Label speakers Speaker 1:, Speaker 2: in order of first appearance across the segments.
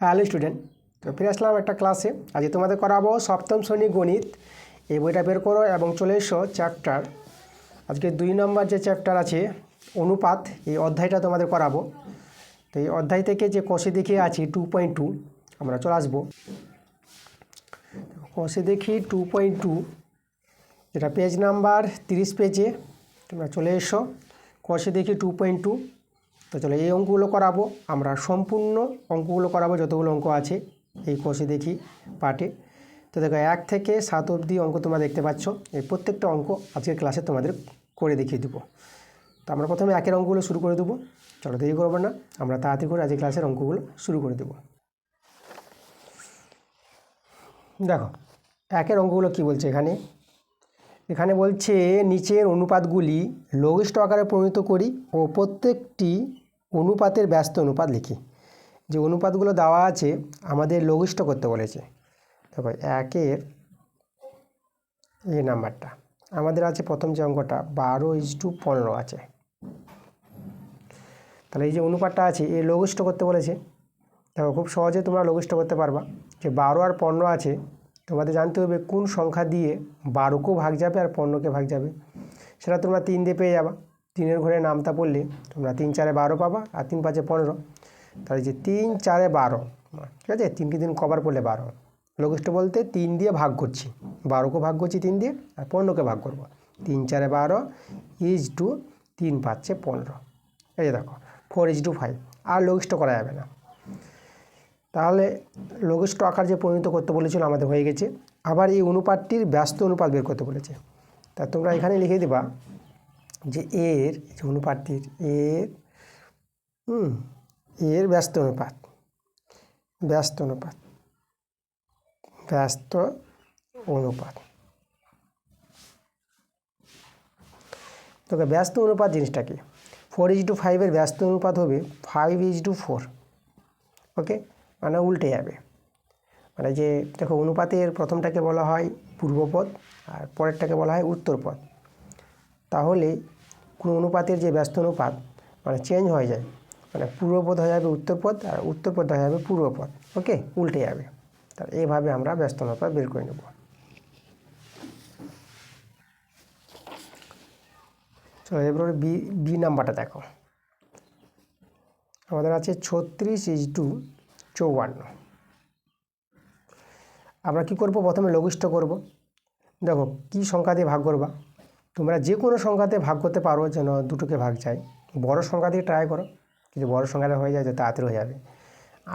Speaker 1: Hello student, তো ফিরে আসলাম একটা ক্লাসে। আজকে তোমাদের করাবো সপ্তম শ্রেণী গণিত। এই বইটা বের করো এবং চলে এসো চ্যাপ্টার, আজকে 2 নম্বর যে চ্যাপ্টার আছে অনুপাত, এই অধ্যায়টা তোমাদের করাবো। তো এই অধ্যায় থেকে যে কষে দেখে আছি 2.2 আমরা চলে আসবো। কষে দেখি 2.2, এটা পেজ নাম্বার 30 পেজে তোমরা চলে এসো। কষে দেখি 2.2। তো চলো এই অঙ্কগুলো করাবো, আমরা সম্পূর্ণ অঙ্কগুলো করাবো যতগুলো অঙ্ক আছে এই কষে দেখি পার্টে। তো দেখো 1 থেকে 7 অবধি অঙ্ক তোমরা দেখতে পাচ্ছ। এই প্রত্যেকটা অঙ্ক আজকের ক্লাসে তোমাদের করে দেখিয়ে দেবো। তো আমরা প্রথমে 1 অঙ্কগুলো শুরু করে দেবো। চলো দেরি করবো না, আমরা তাড়াতাড়ি করে আজকের ক্লাসের অঙ্কগুলো শুরু করে দেবো। দেখো 1 অঙ্কগুলো কি বলছে এখানে বলছে নিচের অনুপাতগুলি লঘিষ্ঠ আকারে পরিণত করি ও প্রত্যেকটি অনুপাতের ব্যস্ত অনুপাত লিখি। যে অনুপাতগুলো দেওয়া আছে আমাদের লঘিষ্ঠ করতে বলেছে। দেখো 1-এর এই নাম্বারটা আমাদের আছে, প্রথম যে অঙ্কটা 12:15 আছে। তাহলে এই যে অনুপাতটা আছে এই লঘিষ্ঠ করতে বলেছে। দেখো খুব সহজে তোমরা লঘিষ্ঠ করতে পারবা। যে 12 আর 15 আছে, তোমাদের জানতে হবে কোন সংখ্যা দিয়ে 12কেও ভাগ যাবে আর 15কে ভাগ যাবে। সেটা তোমরা 3 দিয়ে পেয়ে যাবা। 3-এর ঘরে নামতা পড়লে তোমরা 3-4-এ 12 পাবা আর 3-5-এ 15। তাহলে যে 3-4-এ 12, ঠিক আছে, 3 কে 3 কবার পড়লে 12। লঘিষ্ঠ বলতে 3 দিয়ে ভাগ করছি, 12কে ভাগ করছি 3 দিয়ে আর 15কে ভাগ করবো। 3-4-এ 12 = 3-5-এ 15। এই যে দেখো 4:5, আর লঘিষ্ঠ করা যাবে না। তাহলে লঘিষ্ঠ আকার যে পরিণত করতে বলেছিল আমাদের হয়ে গেছে। আবার এই অনুপাতটির ব্যস্ত অনুপাত বের করতে বলেছে। তা তোমরা এখানে লিখে দেবা যে এর যে অনুপাতটির এর ব্যস্ত অনুপাত তোকে ব্যস্ত অনুপাত জিনিসটা কি? 4:5-এর ব্যস্ত অনুপাত হবে 5:4। ওকে, মানে উল্টে যাবে। মানে যে দেখো অনুপাতের প্রথমটাকে বলা হয় পূর্বপদ আর পরেরটাকে বলা হয় উত্তরপদ। তাহলে কোনো অনুপাতের যে ব্যস্ত অনুপাত মানে চেঞ্জ হয়ে যায়, মানে পূর্বপদ হয়ে যাবে উত্তরপদ আর উত্তরপদ হয়ে যাবে পূর্বপদ। ওকে, উল্টে যাবে। তাহলে এইভাবে আমরা ব্যস্ত অনুপাত বের করে নেব। চলো এবার বি নাম্বারটা দেখো। আমাদের আছে 36:54। আমরা কি করব? প্রথমে লঘিষ্ঠ করব। দেখো কি সংখ্যা দিয়ে ভাগ করবা? তোমরা যে কোনো সংখ্যাতে ভাগ করতে পারো, যেন দুটোকে ভাগ যায়। বড় সংখ্যা দিয়ে ট্রাই করো, যদি বড় সংখ্যাটা হয়ে যায় তো তাড়াতাড়ি হয়ে যাবে।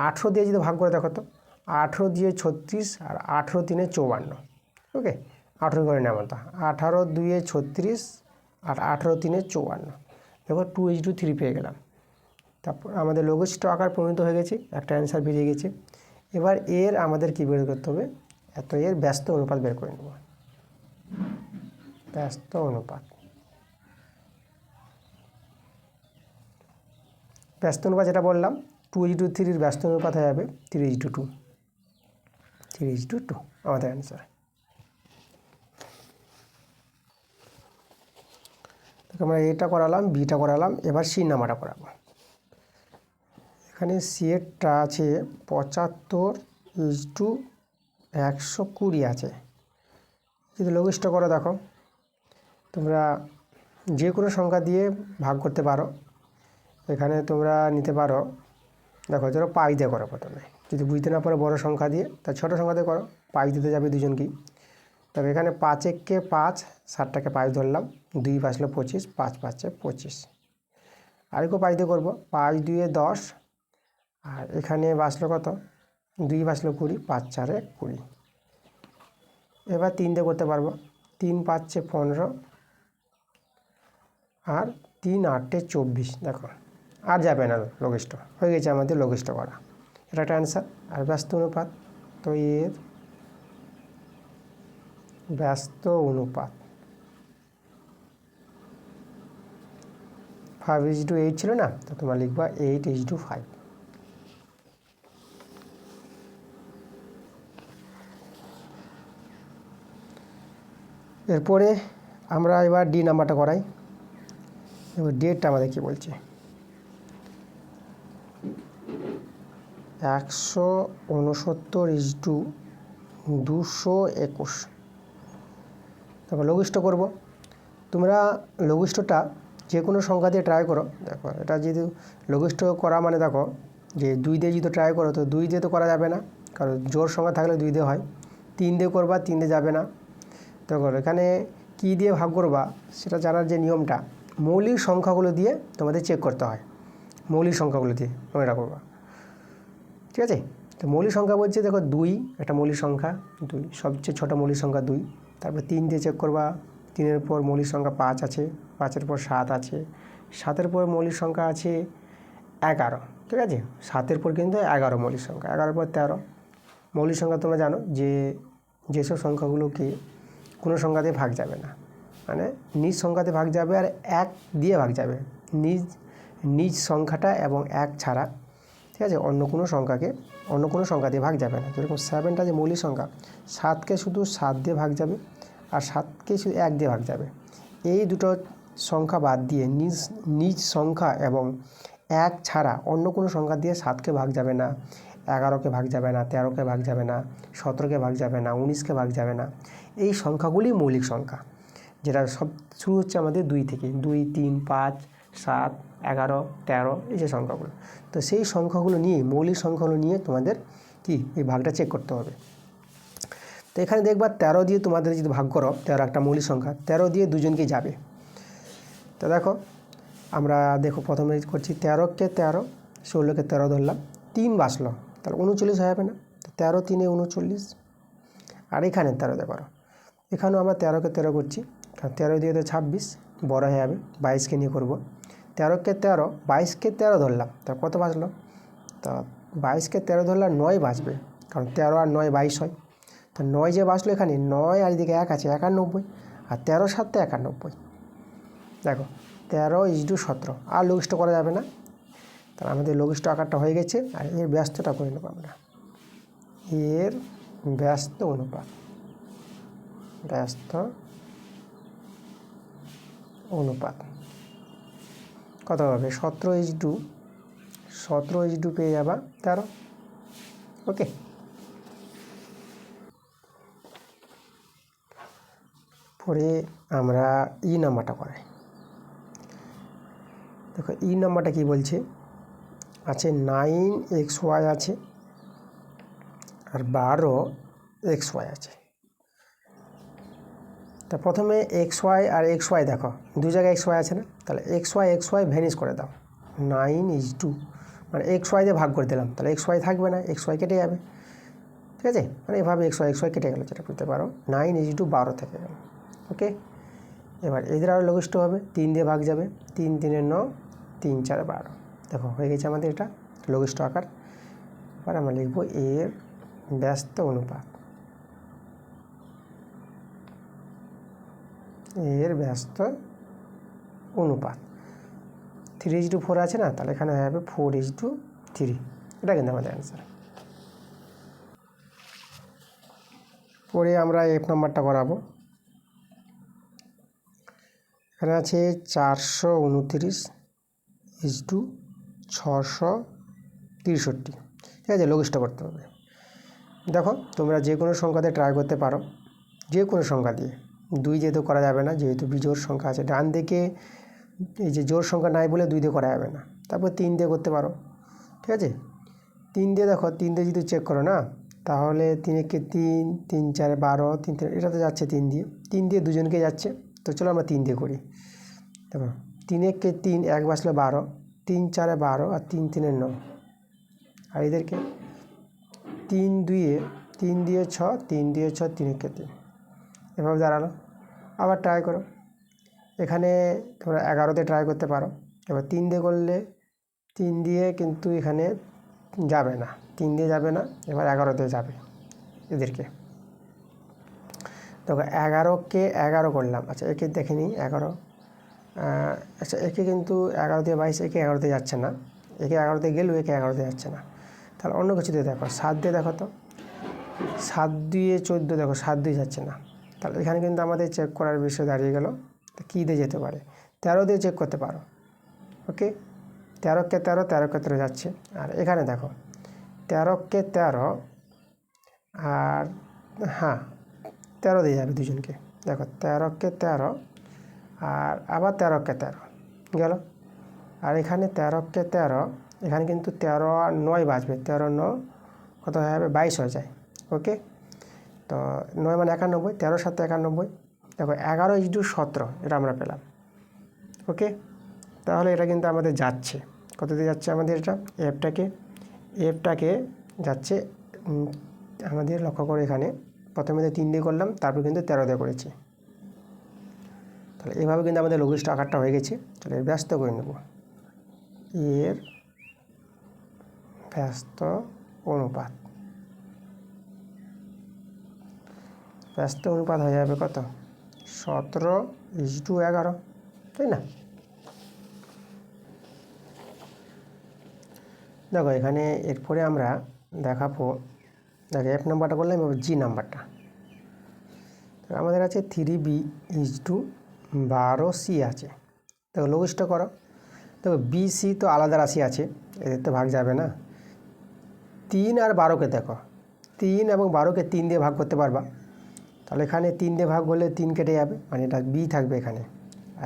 Speaker 1: 18 দিয়ে যদি ভাগ করে দেখো তো, 18 দিয়ে 36 আর 18×3 = 54। ওকে, 18 করে নেওয়া তো 18×2 = 36 আর 18×3 = 54। দেখো 2:3 পেয়ে গেলাম। তারপর আমাদের লঘিষ্ঠ আকার পরিণত হয়ে গেছে, একটা অ্যান্সার বেরিয়ে গেছে। এবার এর আমাদের কি বের করতে হবে? এর ব্যস্ত অনুপাত বের করে নেব। ব্যস্ত অনুপাত যেটা বললাম 2:3-এর ব্যস্ত অনুপাত হয়ে যাবে 3:2। আমাদের অ্যান্সার। আমরা এটা করালাম, বিটা করালাম, এবার সি নাম্বারটা করাবো। এখানে সি এরটা আছে 75:120 আছে। যদি লঘিষ্ঠ করো দেখো, তোমরা যে কোনো সংখ্যা দিয়ে ভাগ করতে পারো। এখানে তোমরা নিতে পারো, দেখো ধরো পাই দিয়ে করো প্রথমে। যদি বুঝতে না পারো বড় সংখ্যা দিয়ে, তা ছোটো সংখ্যা দিয়ে করো। পাই দিতে যাবে দুজনকেই। তবে এখানে 5-1-কে 5, 7টাকে 5 ধরলাম, 2 5 25, 5 5 25। আরেকও পাই দিয়ে করবো, 5 2 10, আর এখানে বাঁচলো কত? 2 বাঁচলো 20, 5 4 20। এবার 3 দিয়ে করতে পারবো, 3 5 15 আর 3 8 24। দেখো আর যাবে না, লঘিষ্ঠ হয়ে গেছে আমাদের লঘিষ্ঠ করা। এটা একটা অ্যান্সার। আর ব্যস্ত অনুপাত, তো এর ব্যস্ত অনুপাত 5:8 ছিল না, তো তোমরা লিখবা 8:5। এরপরে আমরা এবার ডি নাম্বারটা করাই। এবার ডেটটা আমাদের কি বলছে? 169/221। দেখো লঘিষ্ঠ করব। তোমরা লঘিষ্ঠটা যে কোনো সংখ্যা দিয়ে ট্রাই করো। দেখো এটা যদি লঘিষ্ঠ করা মানে দেখো যে 2 দিয়ে যদি ট্রাই করো তো 2 দিয়ে তো করা যাবে না, কারণ জোর সংখ্যা থাকলে 2 দিয়ে হয়। 3 দিয়ে করবা, 3 দিয়ে যাবে না। দেখো এখানে কী দিয়ে ভাগ করবা সেটা জানার যে নিয়মটা, মৌলিক সংখ্যাগুলো দিয়ে তোমাদের চেক করতে হয়। মৌলিক সংখ্যাগুলো দিয়ে মনে রাখবা, ঠিক আছে? তো মৌলিক সংখ্যা বলছে দেখো 2 একটা মৌলিক সংখ্যা, 2 সবচেয়ে ছোটো মৌলিক সংখ্যা 2। তারপর 3 দিয়ে চেক করবা, 3-এর পর মৌলিক সংখ্যা 5 আছে, 5-এর পর 7 আছে, 7-এর পর মৌলিক সংখ্যা আছে 11, ঠিক আছে? 7-এর পর কিন্তু 11 মৌলিক সংখ্যা, 11-এর পর 13 মৌলিক সংখ্যা। তোমরা জানো যে যেসব সংখ্যাগুলোকে কোনো সংখ্যাতে ভাগ যাবে না, মানে নিজ সংখ্যাতে ভাগ যাবে আর 1 দিয়ে ভাগ যাবে, নিজ সংখ্যাটা এবং 1 ছাড়া, ঠিক আছে? অন্য কোনো সংখ্যা দিয়ে ভাগ যাবে না। যেরকম 7টা যে মৌলিক সংখ্যা, 7কে শুধু 7 দিয়ে ভাগ যাবে আর 7কে শুধু 1 দিয়ে ভাগ যাবে। এই দুটো সংখ্যা বাদ দিয়ে নিজ সংখ্যা এবং 1 ছাড়া অন্য কোনো সংখ্যা দিয়ে 7কে ভাগ যাবে না, 11কে ভাগ যাবে না, 13কে ভাগ যাবে না, 17কে ভাগ যাবে না, 19কে ভাগ যাবে না। এই সংখ্যাগুলি মৌলিক সংখ্যা, যেটা সব শুরু হচ্ছে আমাদের 2 থেকে, 2, 3, 5, 7, 11, 13 এই যে সংখ্যাগুলো। তো সেই সংখ্যাগুলো নিয়ে, মৌলিক সংখ্যাগুলো নিয়ে তোমাদের কি এই ভাগটা চেক করতে হবে। তো এখানে দেখবা 13 দিয়ে তোমাদের যদি ভাগ করো, 13 একটা মৌলিক সংখ্যা, 13 দিয়ে দুজনকেই যাবে। তো দেখো আমরা প্রথমে করছি 13কে 13, 16কে 13 ধরলাম, 3 বাঁচলো, তাহলে 39 হয়ে যাবে না? 13 3 39। আর এখানে 13 দিয়ে করো, এখানেও আমরা 13কে 13 করছি, কারণ 13 দিয়ে তো 26 বড় হয়ে যাবে, 22কে নিয়ে করব। 13কে 13, 22কে 13 ধরলাম, তা কত বাঁচলো? তা 22কে 13 ধরলাম 9 বাঁচবে, কারণ 13 আর 9 22 হয়। তো 9 যে বাঁচলো এখানে, 9 আর এদিকে 1 আছে 91, আর 13 7 91। দেখো 13:17, আর লঘিষ্ঠ করা যাবে না, তাহলে আমাদের লঘিষ্ঠ আকারটা হয়ে গেছে। আর এর ব্যস্তটা করে নেবো আমরা, এর ব্যস্ত অনুপাত, কত হবে? 17:17 পেয়ে যাবা 13। ওকে, পরে আমরা নাম্বারটা করাই। দেখো নাম্বারটা কি বলছে, আছে 9xy আছে আর 12xy আছে। তা প্রথমে xy আর xy দেখো, দু জায়গায় xy আছে না, তাহলে xy ভ্যানিশ করে দাও। 9:2 মানে xy দিয়ে ভাগ করে দিলাম, তাহলে xy থাকবে না, xy কেটে যাবে, ঠিক আছে? মানে এভাবে xy কেটে গেল, যেটা বুঝতে পারো 9:12 12 থেকে গেল। ওকে, এবার এদের আরও লঘিষ্ঠ হবে, 3 দিয়ে ভাগ যাবে, 3 3 9, 3 4 12। দেখো হয়ে গেছে আমাদের এটা লঘিষ্ঠ আকার। এবার আমরা লিখব এর ব্যস্ত অনুপাত, এর ব্যস্ত অনুপাত 3:4 আছে না, তাহলে এখানে হয়ে যাবে 4:3। এটা কিন্তু আমাদের অ্যান্সার। পরে আমরা F নাম্বারটা করাবো। এখানে আছে 429:663, ঠিক আছে? লঘিষ্ঠ করতে হবে। দেখো তোমরা যে কোনো সংখ্যাতে ট্রাই করতে পারো, যে কোনো সংখ্যা দিয়ে। 2 দিয়ে তো করা যাবে না, যেহেতু বিজোড় সংখ্যা আছে ডান দিকে, এই যে জোড় সংখ্যা নাই বলে 2 দিয়ে করা যাবে না। তারপর 3 দিয়ে করতে পারো, ঠিক আছে? 3 দিয়ে দেখো, 3 দিয়ে যদি চেক করো না, তাহলে 3 একে 3, 3 4 12, 3 3 এটা তো যাচ্ছে 3 দিয়ে দুজনকে যাচ্ছে। তো চলো আমরা 3 দিয়ে করি। দেখো 3 একে 3, 1 বাঁচলো 12, 3 4 12 আর 3 3 9। আর এদেরকে 3 2 3 দিয়ে 6, 3 দিয়ে 6, 3 একে 3, এভাবে দাঁড়ালো। আবার ট্রাই করো, এখানে তোমরা 11তে ট্রাই করতে পারো। এবার 3 দিয়ে করলে 3 দিয়ে কিন্তু এখানে যাবে না, 3 দিয়ে যাবে না, এবার 11তে যাবে এদেরকে। দেখো 11কে 11 করলাম, আচ্ছা একে দেখে নিই 11, আচ্ছা একে কিন্তু 11 দিয়ে 22, একে 11তে যাচ্ছে না, একে 11তে গেলেও একে 11তে যাচ্ছে না। তাহলে অন্য কিছু দিয়ে দেখো, 7 দিয়ে দেখো তো, 7 দিয়ে 14 দেখো, 7 দিয়ে যাচ্ছে না। তাহলে এখানে কিন্তু আমাদের চেক করার বিষয় দাঁড়িয়ে গেল, তো কী দিয়ে যেতে পারে? 13 দিয়ে চেক করতে পারো। ওকে, 13কে 13, 13কে 13 যাচ্ছে। আর এখানে দেখো 13কে 13 আর হ্যাঁ 13 দিয়ে যাবে দুজনকে। দেখো 13কে 13 আর আবার 13কে 13 গেল। আর এখানে 13কে 13, এখানে কিন্তু 13 আর 9 বাজবে, 13 9 কত হয়ে যাবে 22 হয়ে যায়। ওকে, তো 9 মানে 91, 13 7 91। দেখো 11:17 এটা আমরা পেলাম। ওকে, তাহলে এটা কিন্তু আমাদের যাচ্ছে কত দিয়ে যাচ্ছে আমাদের এটা এফটাকে যাচ্ছে আমাদের লক্ষ্য করে এখানে প্রথমে 3 দিয়ে করলাম, তারপর কিন্তু 13 দিয়ে করেছি। তাহলে এভাবে কিন্তু আমাদের লঘিষ্ঠ আকারটা হয়ে গেছে। তাহলে এর ব্যস্ত করে নেব, এর ব্যস্ত অনুপাত হয়ে যাবে কত 17:11, তাই না? দেখো এখানে এরপরে আমরা দেখাবো, দেখো এফ নাম্বারটা করলাম, এবার জি নাম্বারটা। আমাদের আছে 3b:12c আছে। দেখো লঘিষ্ঠ করো। দেখো বিসি তো আলাদা রাশি আছে, এদের তো ভাগ যাবে না। 3 আর 12কে দেখো, 3 এবং 12কে 3 দিয়ে ভাগ করতে পারবা। তাহলে এখানে 3 দিয়ে ভাগ করলে 3 কেটে যাবে, মানে এটা বি থাকবে এখানে।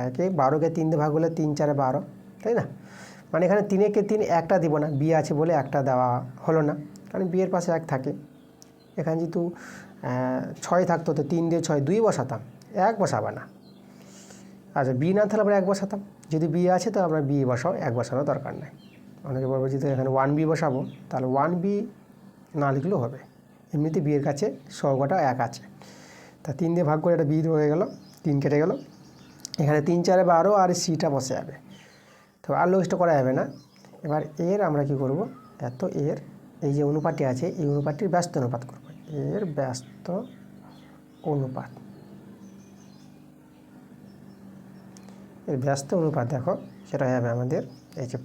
Speaker 1: একে 12কে 3 দিয়ে ভাগ করলে 3 4 12, তাই না? মানে এখানে 3-কে 3 একটা দিব না, বি আছে বলে একটা দেওয়া হলো না, কারণ বি এর পাশে 1 থাকে। এখানে যেহেতু 6 থাকতো তো 3 দিয়ে 6 2 বসাতাম, 1 বসাবা না। আচ্ছা বি না থাকলে আমরা 1 বসাতাম, যদি বি আছে তো আমরা বি বসাও, 1 বসানোর দরকার নেই। অনেকে বলবো যদি এখানে 1b বসাবো, তাহলে 1b না লিখলেও হবে, এমনিতে বি এর কাছে সহগটা 1 আছে। তা 3 দিয়ে ভাগ করে এটা বি হয়ে গেল, 3 কেটে গেল। এখানে 3 4 12 আর সিটা বসে যাবে, তো আর লঘিষ্ঠ করা যাবে না। এবার এর আমরা কি করব, এত এর এই যে অনুপাতটি আছে এই অনুপাতটির ব্যস্ত অনুপাত করব, এর ব্যস্ত অনুপাত। এর ব্যস্ত অনুপাত দেখো সেটা হয়ে যাবে আমাদের এই যে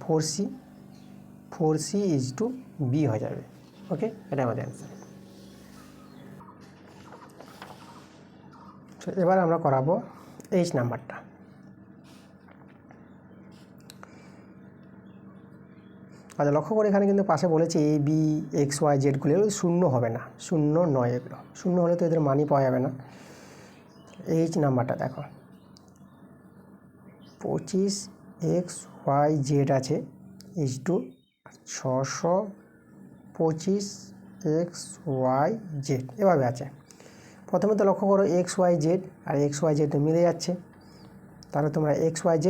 Speaker 1: 4c/b হয়ে যাবে। ওকে, এটা আমাদের অ্যান্সার। তো এবার আমরা করাবো এইচ নাম্বারটা। আচ্ছা লক্ষ্য করে এখানে কিন্তু পাশে বলেছে এ বি এক্স ওয়াই জেডগুলো শূন্য হবে না, 0 নয়, এগুলো শূন্য হলে তো এদের মানই পাওয়া যাবে না। এইচ নাম্বারটা দেখো 25xyz আছে, H2 625xyz এভাবে আছে। প্রথমে তো লক্ষ্য করো xyz আর xyz মিলে যাচ্ছে, তাহলে তোমরা xyz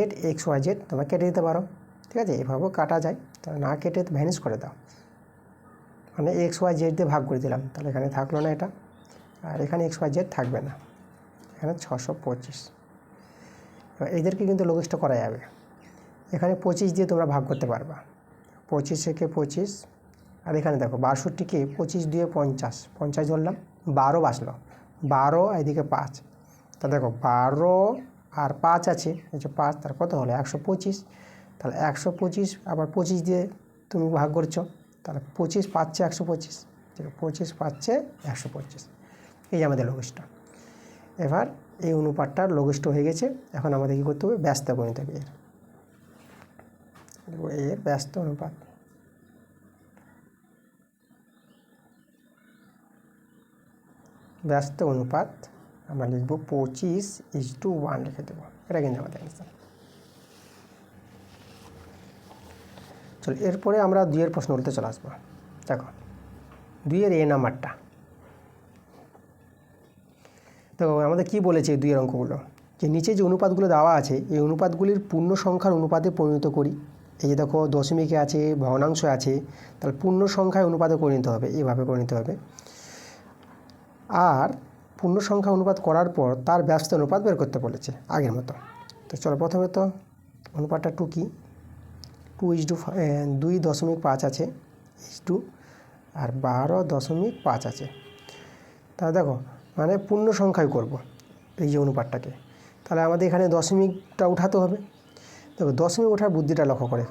Speaker 1: তোমরা কেটে দিতে পারো, ঠিক আছে? এভাবেও কাটা যায়, তাহলে না কেটে ভ্যানিশ করে দাও, মানে xyz দিয়ে ভাগ করে দিলাম, তাহলে এখানে থাকলো না এটা, আর এখানে xyz থাকবে না, এখানে 625। এবার এদেরকে কিন্তু লঘিষ্ঠ করা যাবে। এখানে 25 দিয়ে তোমরা ভাগ করতে পারবা, 25-একে 25, আর এখানে দেখো 62কে 25 দিয়ে 50, 50 ধরলাম, 12 বাঁচলো, 12 এদিকে 5, তা দেখো 12 আর 5 আছে, এই যে 5, তার কত হলো 125। তাহলে 125 আবার 25 দিয়ে তুমি ভাগ করছো, তাহলে 25 পাচ্ছে 125, 25 পাচ্ছে 125, এই যে আমাদের লঘিষ্ঠ। এবার এই অনুপাতটার লঘিষ্ঠ হয়ে গেছে, এখন আমাদের কী করতে হবে, ব্যস্ত করে নিতে হবে এর ব্যস্ত অনুপাত। ব্যস্ত অনুপাত আমরা লিখব 25:1 লিখে দেবো, এটা কিন্তু আমাদের অ্যান্সার। চলো এরপরে আমরা 2-এর প্রশ্ন উঠতে চলে আসবো। দেখো 2-এর এ নাম্বারটা, তো আমাদের কি বলেছে 2-এর অঙ্কগুলো, যে নিচে যে অনুপাতগুলো দেওয়া আছে এই অনুপাতগুলির পূর্ণ সংখ্যার অনুপাতে পরিণত করি। এই যে দেখো দশমিকে আছে, ভগ্নাংশ আছে, তাহলে পূর্ণ সংখ্যায় অনুপাতে করে নিতে হবে, এইভাবে করে নিতে হবে। আর পূর্ণ সংখ্যা অনুপাত করার পর তার ব্যস্ত অনুপাত বের করতে বলেছে আগের মতো। তো চলো প্রথমে তো অনুপাতটা 2 কি 2.5 আছে H2, আর 12.5 আছে। তাহলে দেখো মানে পূর্ণ সংখ্যায় করব এই যে অনুপাতটাকে, তাহলে আমাদের এখানে দশমিকটা উঠাতে হবে। দেখো দশমিক ওঠার বুদ্ধিটা লক্ষ্য করে,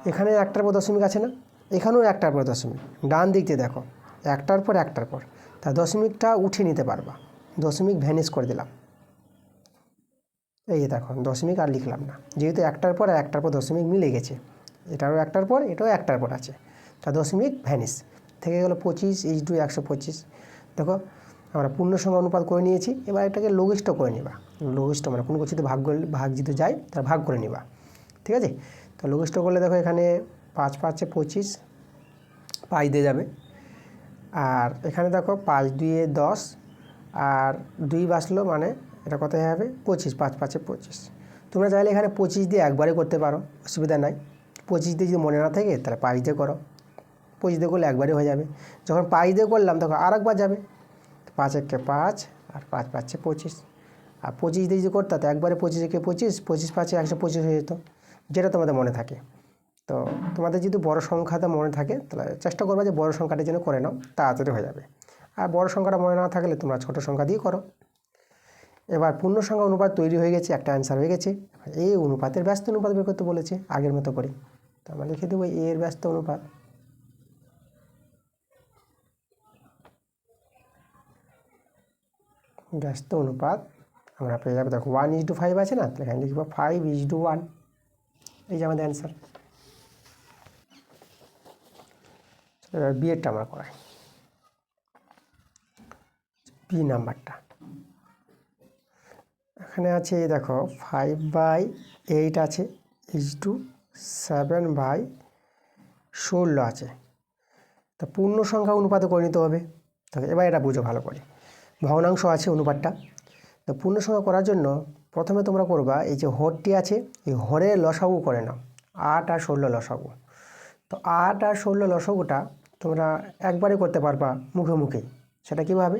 Speaker 1: এখানে একটার পর দশমিক আছে না, এখানেও একটার পর দশমিক, ডান দিক দিয়ে দেখো একটার পর, তা দশমিকটা উঠিয়ে নিতে পারবা, দশমিক ভ্যানিশ করে দিলাম। এই যে দেখো দশমিক আর লিখলাম না, যেহেতু একটার পর দশমিক মিলে গেছে, এটারও একটার পর এটাও একটার পর আছে, আর দশমিক ভ্যানিশ থেকে গেলো 25:125। দেখো আমরা পূর্ণ সংখ্যা অনুপাত করে নিয়েছি। এবার এটাকে লঘিষ্ঠ করে নিবা। লঘিষ্ঠ মানে কোনো কিছুতে ভাগ যদি যায় তার ভাগ করে নিবা, ঠিক আছে। তো লঘিষ্ঠ করলে দেখো এখানে 5 5 25 5 দিয়ে যাবে, আর এখানে দেখো 5 2 10 আর 2 বাঁচলো, মানে এটা কত হবে 25, 5 5 25। তোমরা চাইলে এখানে 25 দিয়ে একবারে করতে পারো, অসুবিধা নাই। 25 দিয়ে যদি মনে না থাকে তাহলে 5 দিয়ে করো, 25 দিয়ে করলে একবারে হয়ে যাবে। যখন 5 দিয়ে করলাম তখন আর একবার যাবে, 5 1 5 আর 5 5 25। আর 25 দিয়ে যদি করতে তো একবারে 25 1 25, 25 5 125 হয়ে যেত, যেটা তোমাদের মনে থাকে। তো তোমাদের যদি বড় সংখ্যাটা মনে থাকে তাহলে চেষ্টা করবে যে বড় সংখ্যাটা যেন করে নাও, তাড়াতাড়ি হয়ে যাবে। আর বড় সংখ্যাটা মনে না থাকলে তোমরা ছোট সংখ্যা দিয়ে করো। এবার পূর্ণ সংখ্যা অনুপাত তৈরি হয়ে গেছে, একটা অ্যান্সার হয়ে গেছে। এই অনুপাতের ব্যস্ত অনুপাত বের করতে বলেছে আগের মতো করে, তো আমরা লিখে দেবো এর ব্যস্ত অনুপাত। ব্যস্ত অনুপাত আমরা পেয়ে যাবো, দেখো 1:5 আছে না, তাহলে এখানে লিখবো 5:1। এই যে আমাদের অ্যান্সার। এবার বিয়েরটা আমরা করাই, বি নাম্বারটা। এখানে আছে দেখো 5/8 আছে, 7/16 আছে। তা পূর্ণ সংখ্যা অনুপাতে করে নিতে হবে। তাহলে এবার এটা বুঝো ভালো করে, ভগ্নাংশ আছে অনুপাতটা। তো পূর্ণ সংখ্যা করার জন্য প্রথমে তোমরা করবা এই যে হরটি আছে, এই হরের লসাগু করে নাও, 8 আর 16 লসাগু। তো 8 আর 16 লসাগুটা তোমরা একবারে করতে পারবা মুখে মুখেই। সেটা কীভাবে?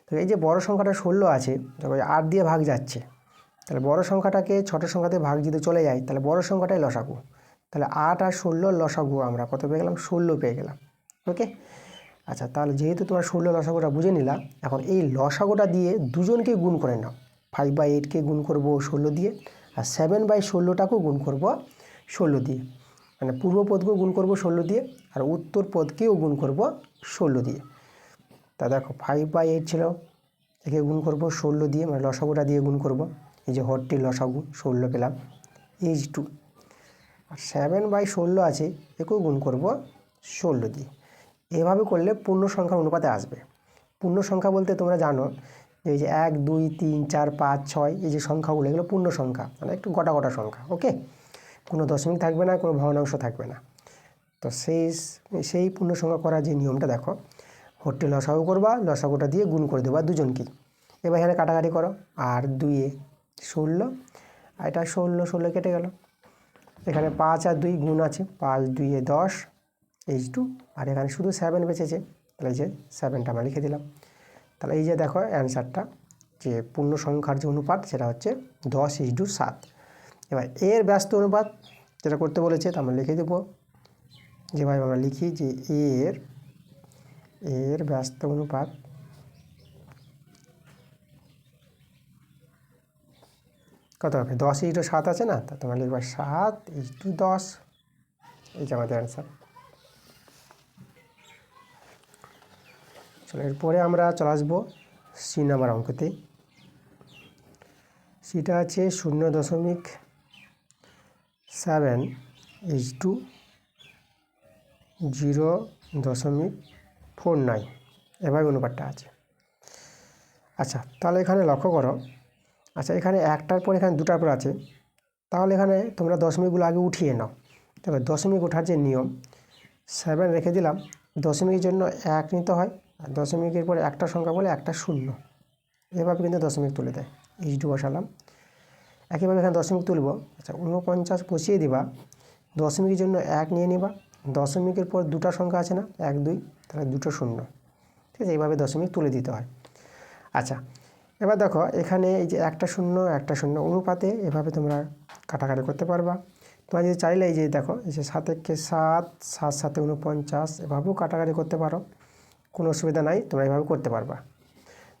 Speaker 1: তো এই যে বড় সংখ্যাটা 16 আছে, দেখো 8 দিয়ে ভাগ যাচ্ছে, তাহলে বড় সংখ্যাটাকে ছোট সংখ্যাতে ভাগ যদি চলে যায় তাহলে বড় সংখ্যাটাই লসাগু। তাহলে 8 আর 16 লসাগু আমরা কত পেয়ে গেলাম? 16 পেয়ে গেলাম। ওকে, আচ্ছা, তাহলে যেহেতু তোমরা 16 লসাগুটা বুঝে নিলা, এখন এই লসাগুটা দিয়ে দুজনকে গুণ করে নাও। 5/8কে গুণ করবো 16 দিয়ে, আর 7/16টাকেও গুণ করবো 16 দিয়ে। মানে পূর্ব পদকেও গুণ করবো 16 দিয়ে, আর উত্তর পদকেও গুণ করবো 16 দিয়ে। তা দেখো 5/8 ছিল, একে গুণ করবো 16 দিয়ে, মানে লসাগুটা দিয়ে গুণ করব। এই যে হরটির লসাগু 16 পেলাম, H2। আর 7/16 আছে, একেও গুণ করব 16 দিয়ে। এভাবে করলে পূর্ণ সংখ্যা অনুপাতে আসবে। পূর্ণ সংখ্যা বলতে তোমরা জানো যে এই যে 1 2 3 4 5 6 এই যে সংখ্যাগুলো, এগুলো পূর্ণ সংখ্যা, মানে একটু গোটা গোটা সংখ্যা। ওকে, কোনো দশমিক থাকবে না, কোনো ভগ্নাংশ থাকবে না। তো সেই পূর্ণ সংখ্যা করার যে নিয়মটা দেখো, হরটি লসাগু করবা, লসাগুটা দিয়ে গুণ করে দেবা দুজনকেই। এবার এখানে কাটাকাটি করো, আর 2 16, আর এটা 16 কেটে গেল। এখানে 5 আর 2 গুণ আছে, 5 2 10 H2, আর এখানে শুধু 7 বেঁচেছে, তাহলে এই যে 7টা আমরা লিখে দিলাম। তাহলে এই যে দেখো অ্যান্সারটা, যে পূর্ণ সংখ্যার যে অনুপাত সেটা হচ্ছে 10:7। এবার এর ব্যস্ত অনুপাত যেটা করতে বলেছে তা আমরা লিখে দেবো, যেভাবে আমরা লিখি যে এর ব্যস্ত অনুপাত কত হবে? 10:7 আছে না, তা তোমরা লিখবা 7:10। এই যে আমাদের অ্যান্সার। চলো এরপরে আমরা চলে আসবো সি নাম্বার অঙ্কতে। সিটা আছে 0.7 0.49, এভাবে অনুপাতটা আছে। আচ্ছা, তাহলে এখানে লক্ষ্য করো, আচ্ছা এখানে একটার পর এখানে দুটার পর আছে, তাহলে এখানে তোমরা দশমিকগুলো আগে উঠিয়ে নাও। তবে দশমিক ওঠার যে নিয়ম, 7 রেখে দিলাম, দশমিকের জন্য 1 নিতে হয়, আর দশমিকের পরে একটা সংখ্যা বলে একটা 0, এভাবে কিন্তু দশমিক তুলে দেয়। H2 বসালাম। একইভাবে এখানে দশমিক তুলব। আচ্ছা 49 বসিয়ে দিবা, দশমিকের জন্য 1 নিয়ে নিবা, দশমিকের পর দুটা সংখ্যা আছে না, 1 2, তাহলে দুটো 0, ঠিক আছে। এইভাবে দশমিক তুলে দিতে হয়। আচ্ছা, এবার দেখো এখানে এই যে একটা 0 অনুপাতে এভাবে তোমরা কাটাকাটি করতে পারবা। তোমরা যদি চাইলে এই যে দেখো, এই যে 7 1 7, 7 7 49, এভাবেও কাটাকাটি করতে পারো, কোনো অসুবিধা নাই, তোমরা এভাবে করতে পারবা।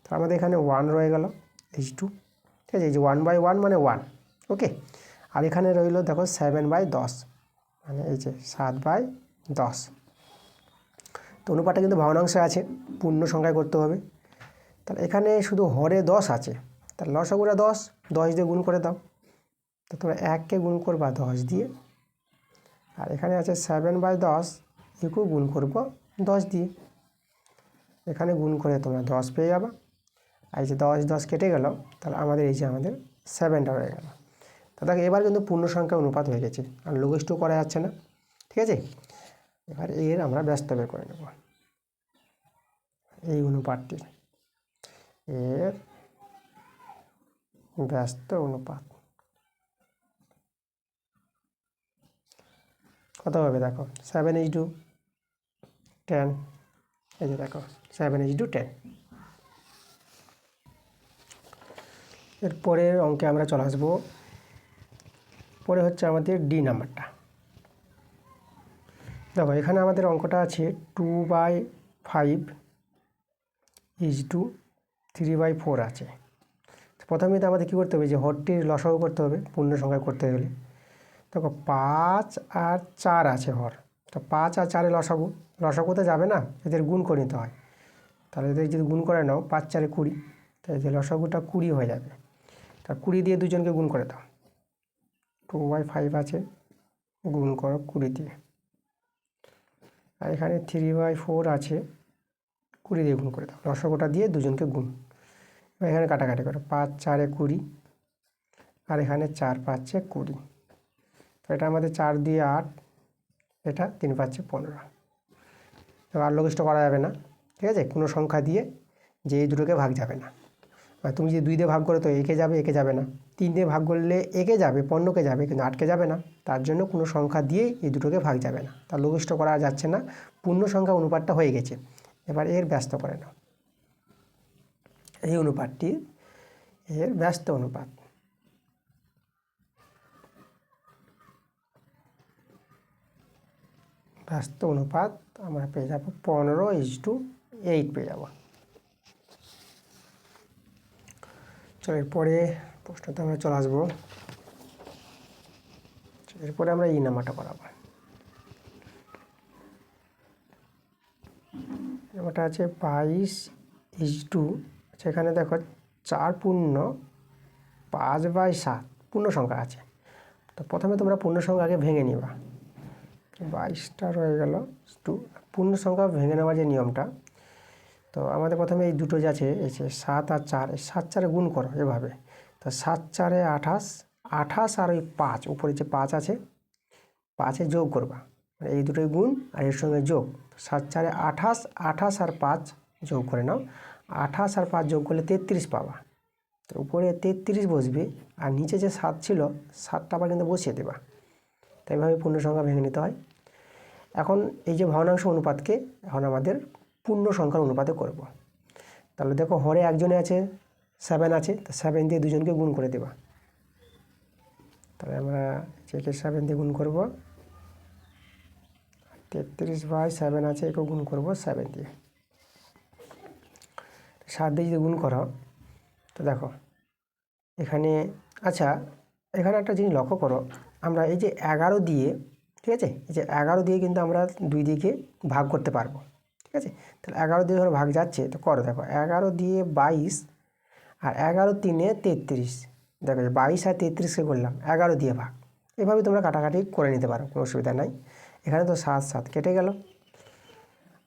Speaker 1: তো আমাদের এখানে 1 রয়ে গেল, H2, ঠিক আছে। এই যে 1/1 মানে 1, ওকে। আর এখানে রইল দেখো 7/10, মানে এই যে 7/10। তো অনুপাতটা কিন্তু ভগ্নাংশে আছে, পূর্ণ সংখ্যায় করতে হবে। তাহলে এখানে শুধু হরে 10 আছে, তাহলে লসাগুটা 10 দিয়ে গুণ করে দাও। তো তোমরা 1কে গুণ করবা 10 দিয়ে, আর এখানে আছে 7/10, একেও গুণ করব 10 দিয়ে। এখানে গুণ করে তোমরা 10 পেয়ে যাবে। আর এই যে 10 কেটে গেল, তাহলে আমাদের এই যে আমাদের 7টা হয়ে গেল। তো দেখো এবার কিন্তু পূর্ণ সংখ্যা অনুপাত হয়ে গেছে, আর লঘিষ্ঠ করা যাচ্ছে না, ঠিক আছে। এবার এর আমরা ব্যস্ত বের করে নেব, এই অনুপাতটির এর ব্যস্ত অনুপাত কত হবে দেখো, 7:10। এই যে দেখো 7:10। এরপরের অঙ্কে আমরা চলে আসবো। পরে হচ্ছে আমাদের ডি নাম্বারটা। দেখো এখানে আমাদের অঙ্কটা আছে 2/5 = 3/4 আছে। প্রথমে তো আমাদের কী করতে হবে, যে হরটির লসাগু করতে হবে পূর্ণ সংখ্যা করতে গেলে। দেখো 5 আর 4 আছে হর, তো 5 আর 4 লসাগুতে যাবে না, এদের গুণ করে নিতে হয়। তাহলে এদের যদি গুণ করে নাও 5 4 20, তাই যে লসাগুটা 20 হয়ে যাবে। তা 20 দিয়ে দুজনকে গুণ করে দাও। 2/5 আছে, গুণ করো 20 দিয়ে। আর এখানে 3/4 আছে, 20 দিয়ে গুণ করে দাও। লসাগুটা দিয়ে দুজনকে গুণ। এখানে কাটাকাটি করো, 5 4 20, আর এখানে 4 5 20। তো এটা আমাদের 4 দিয়ে 8, এটা 3 5 15। আর লঘিষ্ঠ করা যাবে না, ঠিক আছে। কোনো সংখ্যা দিয়ে যে এই দুটোকে ভাগ যাবে না। আর তুমি যদি 2 দিয়ে ভাগ করো তো একে যাবে না। 3 দিয়ে ভাগ করলে একে যাবে, 15কে যাবে, কিন্তু 8কে যাবে না। তার জন্য কোনো সংখ্যা দিয়ে এই দুটোকে ভাগ যাবে না, তার লঘিষ্ঠ করা যাচ্ছে না। পূর্ণ সংখ্যা অনুপাতটা হয়ে গেছে, এবার এর ব্যস্ত করে নাও। এই অনুপাতটি এর ব্যস্ত অনুপাত। ব্যস্ত অনুপাত আমরা পেয়ে যাব 15:8 পেয়ে যাব। চলো এরপরে প্রশ্নতে আমরা চলে আসবো। এরপরে আমরা এই নাম্বারটা করাবো। নাম্বারটা আছে 22:, সেখানে দেখো 4 পূর্ণ 5/7 পূর্ণ সংখ্যা আছে। তো প্রথমে তোমরা পূর্ণ সংখ্যা আগে ভেঙে নিবা। 22টা রয়ে গেল 2। পূর্ণ সংখ্যা ভেঙে নেওয়ার যে নিয়মটা, তো আমাদের প্রথমে এই দুটো যে আছে, এই যে 7 আর 4, 7 4 গুণ করো এভাবে। তো 7 4 28, 28 আর ওই 5 উপরে যে 5 আছে, 5 যোগ করবা, মানে এই দুটোই গুণ আর এর সঙ্গে যোগ। 7 4 28, 28 আর 5 যোগ করে নাও। 28 আর 5 যোগ করলে 33 পাবা। তো উপরে 33 বসবে, আর নিচে যে 7 ছিল 7টা আবার কিন্তু বসিয়ে দেবা। তাই এইভাবে পূর্ণ সংখ্যা ভেঙে নিতে হয়। এখন এই যে ভগ্নাংশ অনুপাতকে এখন আমাদের পূর্ণ সংখ্যার অনুপাতে করব। তাহলে দেখো হরে একজনে আছে 7 আছে, তো 7 দিয়ে দুজনকে গুণ করে দেবা। তাহলে আমরা চেকে 7 দিয়ে গুণ করব। 33/7 আছে, একেও গুণ করব 7 দিয়ে। 7 দিয়ে যদি গুণ করো তো দেখো এখানে, আচ্ছা এখানে একটা জিনিস লক্ষ্য করো, আমরা এই যে 11 দিয়ে, ঠিক আছে, এই যে 11 দিয়ে কিন্তু আমরা দুই দিকে ভাগ করতে পারবো, ঠিক আছে। তাহলে 11 দিয়ে যখন ভাগ যাচ্ছে, তো করো দেখো 11 দিয়ে 22, আর 11 3 33। দেখো 22 আর 33কে করলাম 11 দিয়ে ভাগ। এভাবে তোমরা কাটাকাটি করে নিতে পারো, কোনো অসুবিধা নাই। এখানে তো 7 7 কেটে গেল,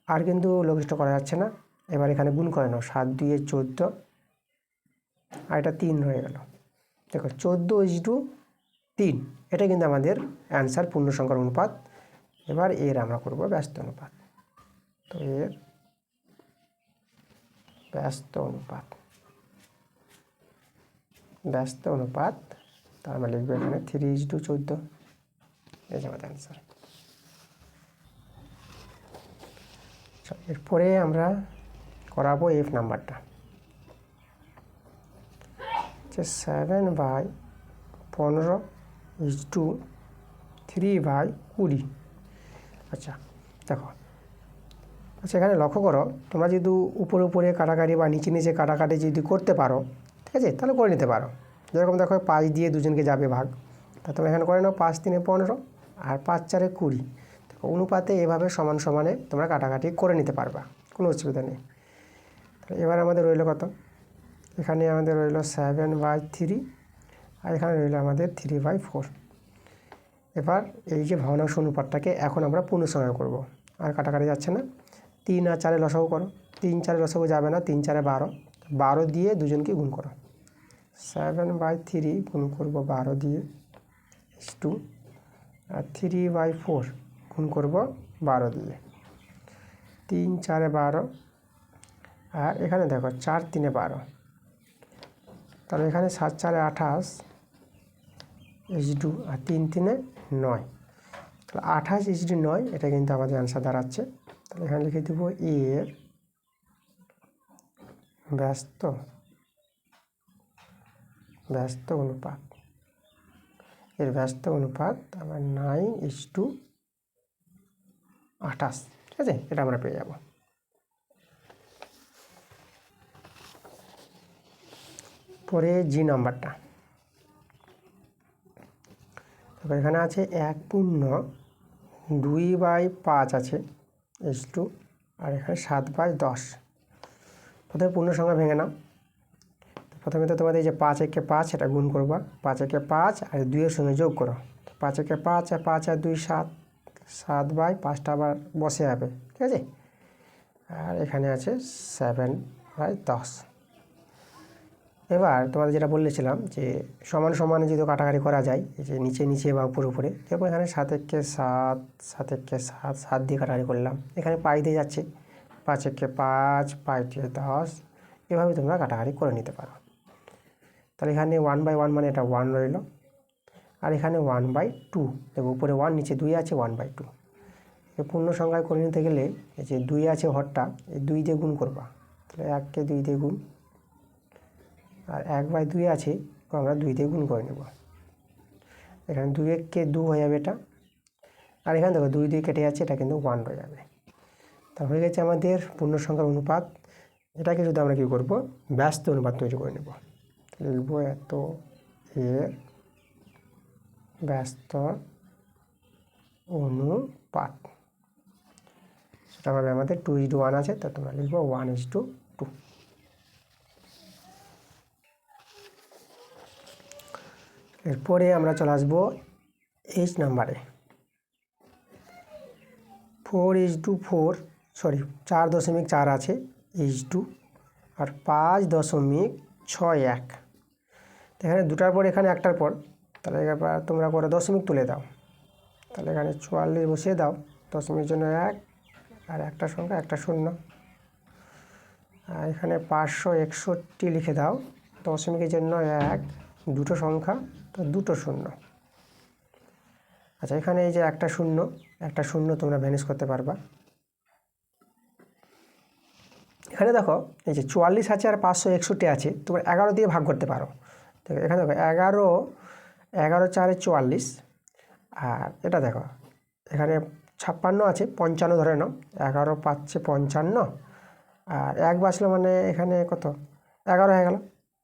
Speaker 1: আর কিন্তু লঘিষ্ঠ করা যাচ্ছে না। এবার এখানে গুণ করে নাও, 7 2 14, আর এটা 3 রয়ে গেল। দেখো 14:3, এটা কিন্তু আমাদের অ্যান্সার পূর্ণ সংখ্যার অনুপাত। এবার এর আমরা করব ব্যস্ত অনুপাত। তো এর ব্যস্ত অনুপাত, তার আমরা লিখবো এখানে 3:14। এই যে আমাদের অ্যান্সার। এরপরে আমরা করাবো এফ নাম্বারটা, যে 7/15 = 3/20। আচ্ছা দেখো, আচ্ছা এখানে লক্ষ্য করো, তোমরা যদি উপরে উপরে কাটাকাটি বা নিচে নিচে কাটাকাটি যদি করতে পারো, ঠিক আছে, তাহলে করে নিতে পারো। যেরকম দেখো 5 দিয়ে দুজনকে যাবে ভাগ, তা তোমরা এখানে করে নাও 5 3 15, আর 5 4 20। দেখো অনুপাতে এভাবে সমান সমানে তোমরা কাটাকাটি করে নিতে পারবা, কোনো অসুবিধা নেই। এবার আমাদের রইল কত, এখানে আমাদের রইল 7/3, আর এখানে রইল আমাদের 3/4। এবার এই যে ভগ্নাংশ অনুপাতটাকে এখন আমরা পূর্ণ সংখ্যা করব। আর কাটাকাটি যাচ্ছে না। 3 আর 4 লসাগু করো, 3 4 লসাগু যাবে না, 3 4 12, 12 দিয়ে দুজনকে গুণ করো। 7/3 গুণ করবো 12 দিয়ে = আর 3/4 গুণ করবো 12 দিয়ে, 3 4 12। আর এখানে দেখো 4 3 12, তাহলে এখানে 7 4 28 আর 3 3 9, তাহলে 28 9, এটা কিন্তু আমাদের অ্যান্সার দাঁড়াচ্ছে। তাহলে এখানে লিখে দেবো এর ব্যস্ত অনুপাত, এর ব্যস্ত অনুপাত আমার 9:28, ঠিক আছে, এটা আমরা পেয়ে যাব। পরে জি নাম্বারটা, তারপর এখানে আছে 1/2/5 আছে আর এখানে 7/10। প্রথমে পূর্ণ সংখ্যা ভেঙে নাও। প্রথমে তো তোমাদের এই যে 5 একে 5, এটা গুণ করবা, 5 একে 5 আর 2 এর সঙ্গে যোগ করো, 5 একে 5 আর 5 আর 2 7, 7/5টা আবার বসে যাবে, ঠিক আছে। আর এখানে আছে 7/10। এবার তোমাদের যেটা বলেছিলাম যে সমান সমানে যদি কাটাকাটি করা যায়, এই যে নিচে নিচে বা উপরে উপরে, দেখো এখানে 7 একে 7, 7 একে 7, 7 দিয়ে কাটাকাটি করলাম, এখানে পাই দিয়ে যাচ্ছে, 5 একে 5, 5 দিয়ে 10, এভাবে তোমরা কাটাকাটি করে নিতে পারো। তাহলে এখানে 1/1 মানে এটা 1 রইল, আর এখানে 1/2, দেখো উপরে 1 নিচে 2 আছে, 1/2। এই পূর্ণ সংখ্যায় করে নিতে গেলে এই যে 2 আছে হরটা, এই 2 দিয়ে গুণ করবা, তাহলে 1কে 2 দিয়ে গুণ, আর 1/2 আছে, আমরা 2 দিয়ে গুণ করে নেব। এখানে 2 1কে 2 হয়ে যাবে এটা, আর এখানে দেখো 2 দিয়ে কেটে যাচ্ছে, এটা কিন্তু 1 হয়ে যাবে। তা হয়ে গেছে আমাদের পূর্ণ সংখ্যার অনুপাত। এটাকে যদি আমরা কী করবো, ব্যস্ত অনুপাত তৈরি করে নেব। লিখব এত এর ব্যস্ত অনুপাত, সেটা হবে আমাদের 2:1 আছে, তা তোমরা লিখবো 1:2। এরপরে আমরা চলে আসবো এইচ নাম্বারে। 4:4 আছে H2, আর 5.61। এখানে দুটার পর এখানে একটার পর, তাহলে এবার তোমরা করে দশমিক তুলে দাও, তাহলে এখানে 44 বসিয়ে দাও, দশমিকের জন্য 1, আর একটা সংখ্যা একটা 0, আর এখানে 561 লিখে দাও, দশমিকের জন্য 1, দুটো সংখ্যা তো দুটো 0। আচ্ছা, এখানে এই যে একটা 0 তোমরা ভ্যানিশ করতে পারবা। এখানে দেখো এই যে 44 আছে আর 561 আছে, তোমরা 11 দিয়ে ভাগ করতে পারো। দেখো এখানে দেখো 11 4 44, আর এটা দেখো এখানে 56 আছে, 55 ধরে নাও, 11 5 55, আর 1 বাঁচলো মানে এখানে কত, 11 হয়ে গেল,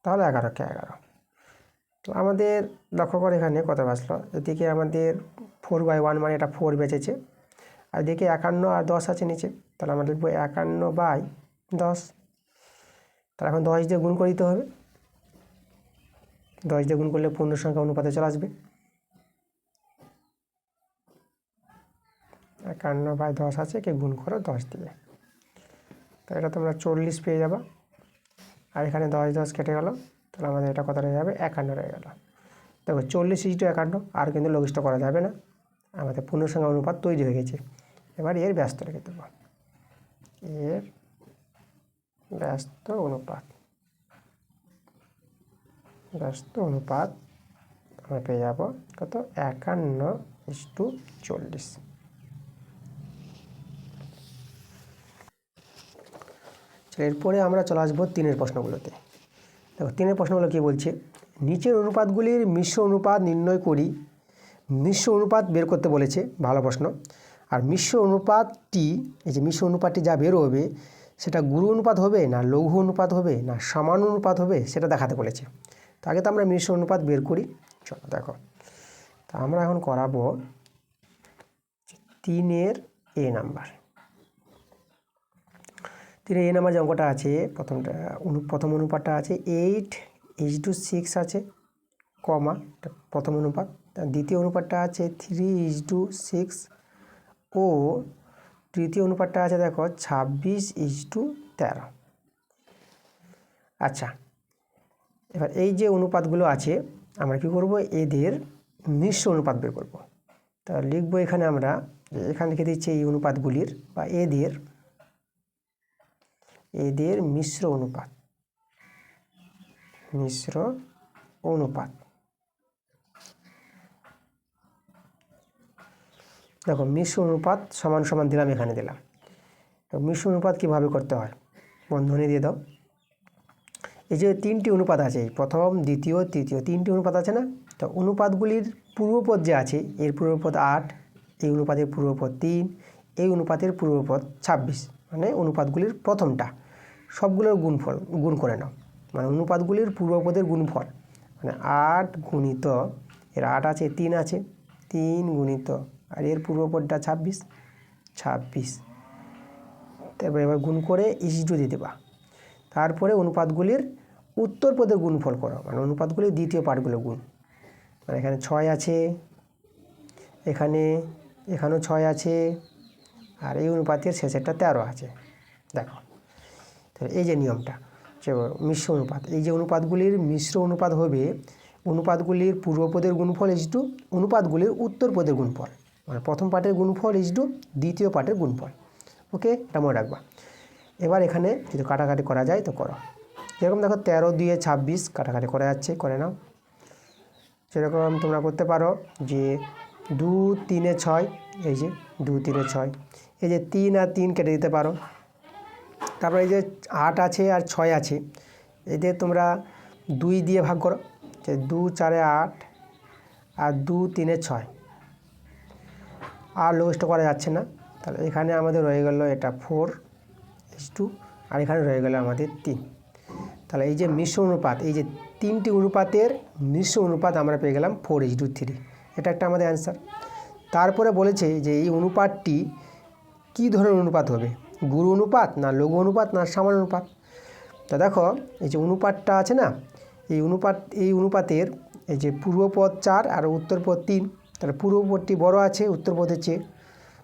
Speaker 1: তাহলে 11কে 11। তো আমাদের লক্ষ্য করে এখানে কত বাঁচলো, এদিকে আমাদের 4/1 মানে এটা 4 বেঁচেছে, আর এদিকে 51 আর 10 আছে নিচে, তাহলে আমরা লিখবো 51/10। তাহলে এখন 10 দিয়ে গুণ করে দিতে হবে, 10 দিয়ে গুণ করলে পূর্ণ সংখ্যা অনুপাতে চলে আসবে। 51/10 আছে, কে গুণ করো 10 দিয়ে, তো এটা তোমরা 40 পেয়ে যাবা। আর এখানে 10 10 কেটে গেল, তাহলে আমাদের এটা কত রয়ে যাবে, 51 রয়ে গেল। দেখো 40:51, আর কিন্তু লঘিষ্ঠ করা যাবে না, আমাদের পূর্ণ সংখ্যা অনুপাত তৈরি হয়ে গেছে। এবার এর ব্যস্ত রেখে দেবো, এর ব্যস্ত অনুপাত আমরা পেয়ে যাব কত, 51:40। এরপরে আমরা চলে আসবো 3-এর প্রশ্নগুলোতে। দেখো 3-এর প্রশ্নগুলো কী বলছে, নিচের অনুপাতগুলির মিশ্র অনুপাত নির্ণয় করি। মিশ্র অনুপাত বের করতে বলেছে, ভালো প্রশ্ন। আর মিশ্র অনুপাতটি, এই যে মিশ্র অনুপাতটি যা বের হবে সেটা গুরু অনুপাত হবে না লঘু অনুপাত হবে না সমান অনুপাত হবে, সেটা দেখাতে বলেছে। তো আগে তো আমরা মিশ্র অনুপাত বের করি, চলো দেখো। তা আমরা এখন করাবো 3-এর এ নাম্বার। 3-এর এ নাম্বার যে অঙ্কটা আছে, প্রথম অনুপাতটা আছে 8:6 আছে, কমা, প্রথম অনুপাত। দ্বিতীয় অনুপাতটা আছে 3:6 ও তৃতীয় অনুপাতটা আছে দেখো 26:13। আচ্ছা, এবার এই যে অনুপাতগুলো আছে আমরা কি করব, এদের মিশ্র অনুপাত বের করব। তা লিখবো এখানে আমরা, এখানে লিখে দিচ্ছি এই অনুপাতগুলির বা এদের মিশ্র অনুপাত। দেখো মিশ্র অনুপাত সমান সমান দিলাম, এখানে দিলাম। তো মিশ্র অনুপাত কীভাবে করতে হয়, বন্ধনী দিয়ে দাও। এই যে তিনটি অনুপাত আছে, প্রথম, দ্বিতীয়, তৃতীয়, তিনটি অনুপাত আছে না? তো অনুপাতগুলির পূর্বপদ যে আছে, এর পূর্বপদ 8, এই অনুপাতের পূর্বপদ 3, এই অনুপাতের পূর্বপদ 26, মানে অনুপাতগুলির প্রথমটা সবগুলোর গুণ করে নাও। মানে অনুপাতগুলির পূর্বপদের গুণফল, মানে 8 গুণিত এর 8 আছে, 3 আছে, 3 গুণিত আর এর পূর্বপদটা 26। তারপরে এবার গুণ করে ইসডু দিয়ে দেবা। তারপরে অনুপাতগুলির উত্তরপদের গুণফল করো, মানে অনুপাতগুলির দ্বিতীয় পার্টগুলো গুণ। মানে এখানে 6 আছে, এখানেও 6 আছে, আর এই অনুপাতের শেষেরটা 13 আছে। দেখো, তো এই যে নিয়মটা যে মিশ্র অনুপাত, এই যে অনুপাতগুলির মিশ্র অনুপাত হবে অনুপাতগুলির পূর্বপদের গুণফল ইসডু অনুপাতগুলির উত্তরপদের গুণফল, মানে প্রথম পার্টের গুণফল ইসডু দ্বিতীয় পার্টের গুণফল। ওকে, এটা মনে রাখবা। এবার এখানে যদি কাটাকাটি করা যায় তো করো। যেরকম দেখো 13 দিয়ে 26 কাটাকাটি করা যাচ্ছে, করে নাও। সেরকম তোমরা করতে পারো যে 2 3 6, এই যে 2 3 6, এই যে 3 আর 3 কেটে দিতে পারো। তারপর এই যে 8 আছে আর 6 আছে, এদের তোমরা 2 দিয়ে ভাগ করো, যে 2 4 8 আর 2 3 6, আর লঘিষ্ঠ করা যাচ্ছে না। তাহলে এখানে আমাদের রয়ে গেল এটা 4:2, আর এখানে রয়ে গেল আমাদের 3। তাহলে এই যে মিশ্র অনুপাত, এই যে তিনটি অনুপাতের মিশ্র অনুপাত আমরা পেয়ে গেলাম 4:3। এটা একটা আমাদের অ্যান্সার। তারপরে বলেছে যে এই অনুপাতটি কী ধরনের অনুপাত হবে, গুরু অনুপাত না লঘু অনুপাত না সমান অনুপাত। তো দেখো এই যে অনুপাতটা আছে না, এই অনুপাতের এই যে পূর্বপদ 4 আর উত্তরপদ 3, তাহলে পূর্বপদটি বড় আছে উত্তরপদের চেয়ে,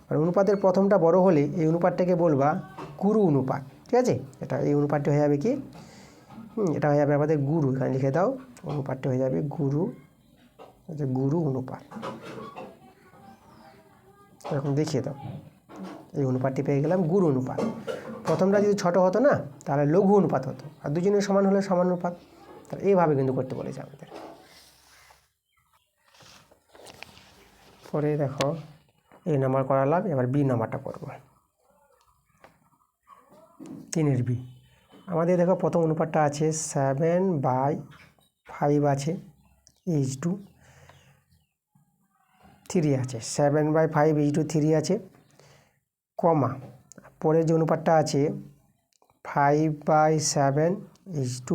Speaker 1: আর অনুপাতের প্রথমটা বড় হলে এই অনুপাতটাকে বলবা গুরু অনুপাত। ঠিক আছে, এটা এই অনুপাতটি হয়ে যাবে কি, এটা হয়ে যাবে আমাদের গুরু। এখানে লিখে দাও, অনুপাতটি হয়ে যাবে গুরু অনুপাত। এরকম দেখিয়ে দাও, এই অনুপাতটি পেয়ে গেলাম গুরু অনুপাত। প্রথমটা যদি ছোট হতো না তাহলে লঘু অনুপাত হতো, আর দুজনের সমান হলে সমান অনুপাত। তাহলে এইভাবে কিন্তু করতে বলেছে আমাদের। পরে দেখো এই নাম্বার করালাম, এবার বি নাম্বারটা করব। 3 বি। আমাদের দেখো প্রথম অনুপাতটা আছে 7/5 আছে, H2 3 আছে, 7/5 H2 3 আছে, কমা পরের যে অনুপাতটা আছে 5/7 H2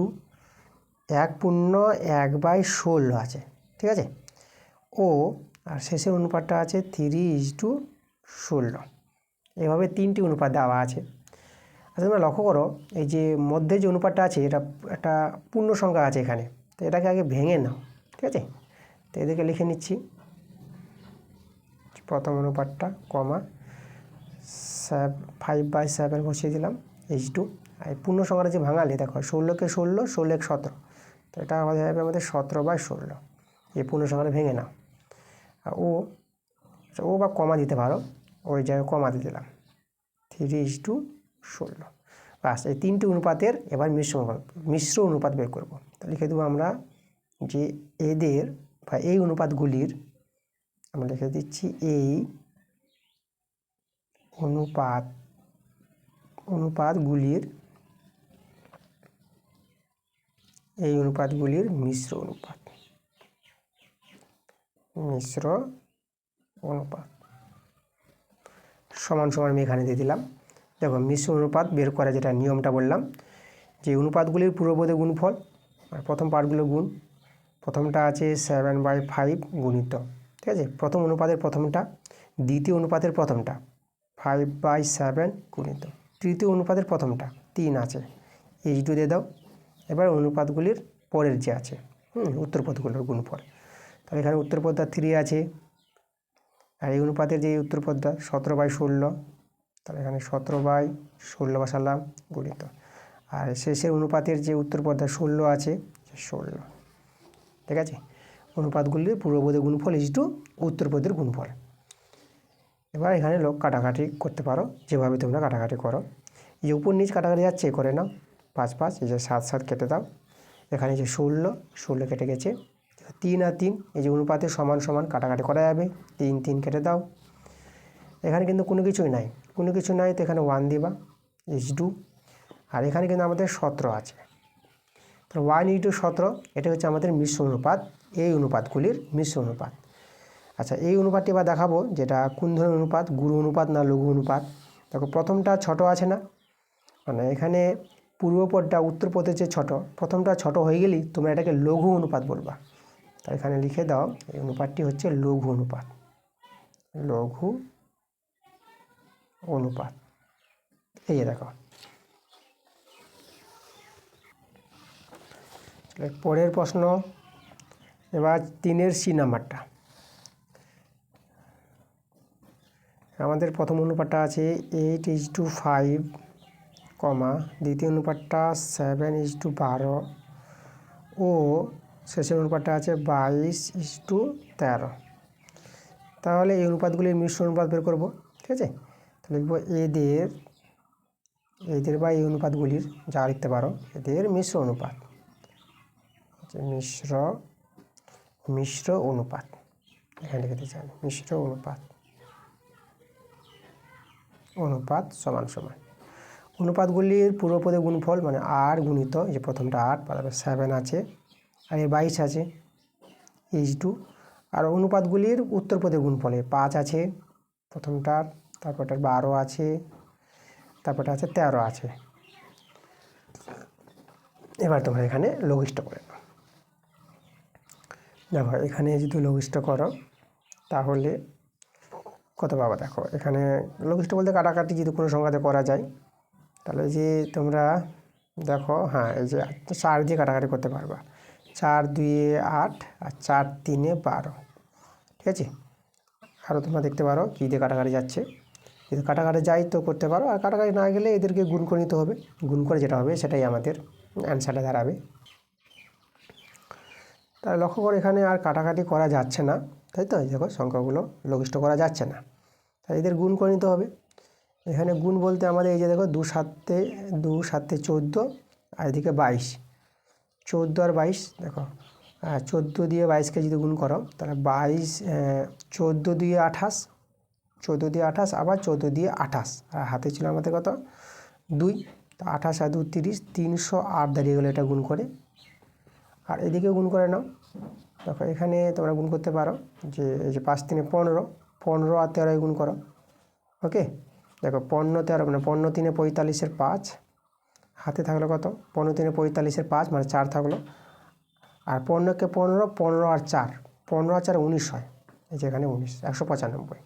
Speaker 1: 1/1/16 আছে। ঠিক আছে, ও আর শেষের অনুপাতটা আছে 3:16। এভাবে তিনটি অনুপাত দেওয়া আছে। আচ্ছা, তোমরা লক্ষ্য করো এই যে মধ্যে যে অনুপাতটা আছে এটা একটা পূর্ণ সংখ্যা আছে এখানে, তো এটাকে আগে ভেঙে নাও। ঠিক আছে, তো এদেরকে লিখে নিচ্ছি। প্রথম অনুপাতটা কমা 5/7 বসিয়ে দিলাম H2, আর পূর্ণ সংখ্যাটা যে ভাঙালে দেখো 16কে 16, 16 17, তো এটা হয়ে যাবে আমাদের 17/16। এই পূর্ণ সংখ্যাটা ভেঙে নাও। আর ও বা কমা দিতে পারো, ওই জায়গায় কমা দিয়ে দিলাম 3:16। বাস, এই তিনটি অনুপাতের এবার মিশ্র অনুপাত বের করব। তো লিখে দেবো আমরা যে এদের বা এই অনুপাতগুলির, আমরা লিখে দিচ্ছি এই অনুপাতগুলির মিশ্র অনুপাত সমান সমান আমি এখানে দিয়ে দিলাম। দেখো মিশ্র অনুপাত বের করা যেটা নিয়মটা বললাম, যে অনুপাতগুলির পূর্বপদের গুণফল আর প্রথম পার্টগুলো গুণ। প্রথমটা আছে 7/5 গুণিত, ঠিক আছে, প্রথম অনুপাতের প্রথমটা, দ্বিতীয় অনুপাতের প্রথমটা 5/7 গুণিত, তৃতীয় অনুপাতের প্রথমটা 3 আছে, H2 দিয়ে দাও। এবার অনুপাতগুলির পরের যে আছে উত্তরপদগুলোর গুণফল, তাহলে এখানে উত্তরপদটা 3 আছে, আর এই অনুপাতের যে উত্তরপদটা 17/16, তাহলে এখানে 17/16 বসালাম গুণিত, আর শেষের অনুপাতের যে উত্তর পদে 16 আছে 16, ঠিক আছে। অনুপাতগুলির পূর্বপদের গুণফল ইজটু উত্তর পদের গুণফল। এবার এখানে লোক কাটাকাটি করতে পারো, যেভাবে তোমরা কাটাকাটি করো। এই উপর নিচ কাটাকাটি যাচ্ছে করে নাও, 5 5, এই যে 7 7 কেটে দাও। এখানে যে 16 কেটে গেছে, 3 আর 3 এই যে অনুপাতে সমান সমান কাটাকাটি করা যাবে, 3 3 কেটে দাও। এখানে কিন্তু কোনো কিছুই নাই, কোনো কিছু নাই, তো এখানে 1 দিবা ইজটু, আর এখানে কিন্তু আমাদের 17 আছে, তো 1 ইজটু 17, এটা হচ্ছে আমাদের মিশ্র অনুপাত, এই অনুপাতগুলির মিশ্র অনুপাত। আচ্ছা, এই অনুপাতটি এবার দেখাবো যেটা কোন ধরনের অনুপাত, গুরু অনুপাত না লঘু অনুপাত। দেখো প্রথমটা ছোট আছে না, মানে এখানে পূর্বপদটা উত্তর পদের যে ছোট, প্রথমটা ছোট হয়ে গেলেই তোমরা এটাকে লঘু অনুপাত বলবা। তাই এখানে লিখে দাও এই অনুপাতটি হচ্ছে লঘু অনুপাত, লঘু অনুপাত। এই দেখো, পরের প্রশ্ন, এবার 3-এর সি নাম্বারটা। আমাদের প্রথম অনুপাতটা আছে 8:5, দ্বিতীয় অনুপাতটা 7:12 ও শেষের অনুপাতটা আছে 22:13। তাহলে এই অনুপাতগুলির মিশ্র অনুপাত বের করব, ঠিক আছে। তাহলে লিখব এদের বা এই অনুপাতগুলির, যা লিখতে পারো, এদের মিশ্র অনুপাত, মিশ্র অনুপাত, এখানে লিখতে চাই মিশ্র অনুপাত সমান সমান অনুপাতগুলির পূর্বপদের গুণফল, মানে আর গুণিত, এই যে প্রথমটা 8, তারপরে 7 আছে, আর এর 22 আছে ইজটু, আর অনুপাতগুলির উত্তর পদের গুণফলে 5 আছে প্রথমটার, তারপরটার 12 আছে, তারপরটা আছে 13 আছে। এবার তোমরা এখানে লঘিষ্ঠ করে নাও। দেখো এখানে যদি লঘিষ্ঠ করো তাহলে কত পাবো, দেখো এখানে লঘিষ্ঠ বলতে কাটাকাটি যদি কোনো সংখ্যাতে করা যায়, তাহলে যে তোমরা দেখো, হ্যাঁ এই যে 4 দিয়ে কাটাকাটি করতে পারবা, 4 2 8 আর 4 3 12, ঠিক আছে। আরও তোমরা দেখতে পারো কী দিয়ে কাটাকাটি যাচ্ছে, যদি কাটাকাটি যায় তো করতে পারো, আর কাটাকাটি না গেলে এদেরকে গুণ করে নিতে হবে, গুণ করে যেটা হবে সেটাই আমাদের অ্যান্সারটা দাঁড়াবে। তাহলে লক্ষ্য করে এখানে আর কাটাকাটি করা যাচ্ছে না, তাই তো, দেখো সংখ্যাগুলো লঘিষ্ঠ করা যাচ্ছে না, তাই এদের গুণ করে নিতে হবে। এখানে গুণ বলতে আমাদের এই যে দেখো 2 7 14, আর এদিকে 22, 14 আর 22, দেখো 14 দিয়ে 22কে যদি গুণ করো তাহলে 22, 14 দিয়ে 28, 14 দিয়ে 28, আবার 14 দিয়ে 28, আর হাতে ছিল আমাদের কত 2, তো 28 আর 2 30, 308 দাঁড়িয়ে গেলো এটা গুণ করে। আর এদিকে গুণ করে নাও, দেখো এখানে তোমরা গুণ করতে পারো, যে এই যে 5 3 15, 15 আর 13 গুণ করো, ওকে। দেখো 15 13, মানে 15 3 45-এর 5, হাতে থাকলো কত 15 3 45-এর 5, মানে 4 থাকলো, আর 15কে 15, 15 আর 4, 15 আর 4 19 হয়, এই যে এখানে 19, 195।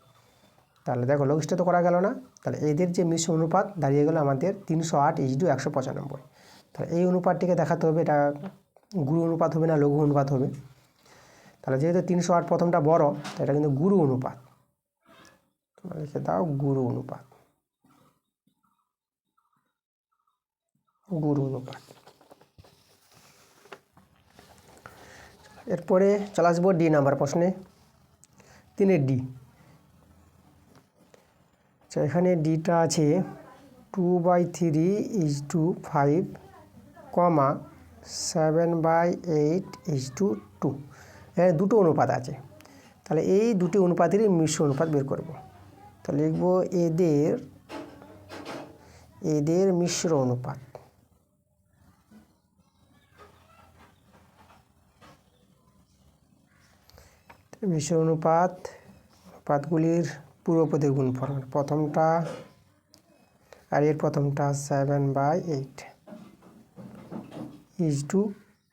Speaker 1: তাহলে দেখো লঘিষ্ঠ তো করা গেল না, তাহলে এদের যে মিশ্র অনুপাত দাঁড়িয়ে গেলো আমাদের 308:195। তাহলে এই অনুপাতটিকে দেখাতে হবে এটা গুরু অনুপাত হবে না লঘু অনুপাত হবে। তাহলে যেহেতু 308 প্রথমটা বড়, তো এটা কিন্তু গুরু অনুপাত, তোমরা লিখে দাও গুরু অনুপাত, গুরু অনুপাত। এরপরে চলে আসবো ডি নাম্বার প্রশ্নে, 3-এর ডি। আচ্ছা, এখানে ডিটা আছে 2/3:5, 7/8:2। এখানে দুটো অনুপাত আছে, তাহলে এই দুটি অনুপাতেরই মিশ্র অনুপাত বের করব। তাহলে লিখব এদের মিশ্র অনুপাত, মিশ্র অনুপাতগুলির পূর্বপদের গুণফল, প্রথমটা আর এর প্রথমটা 7/8,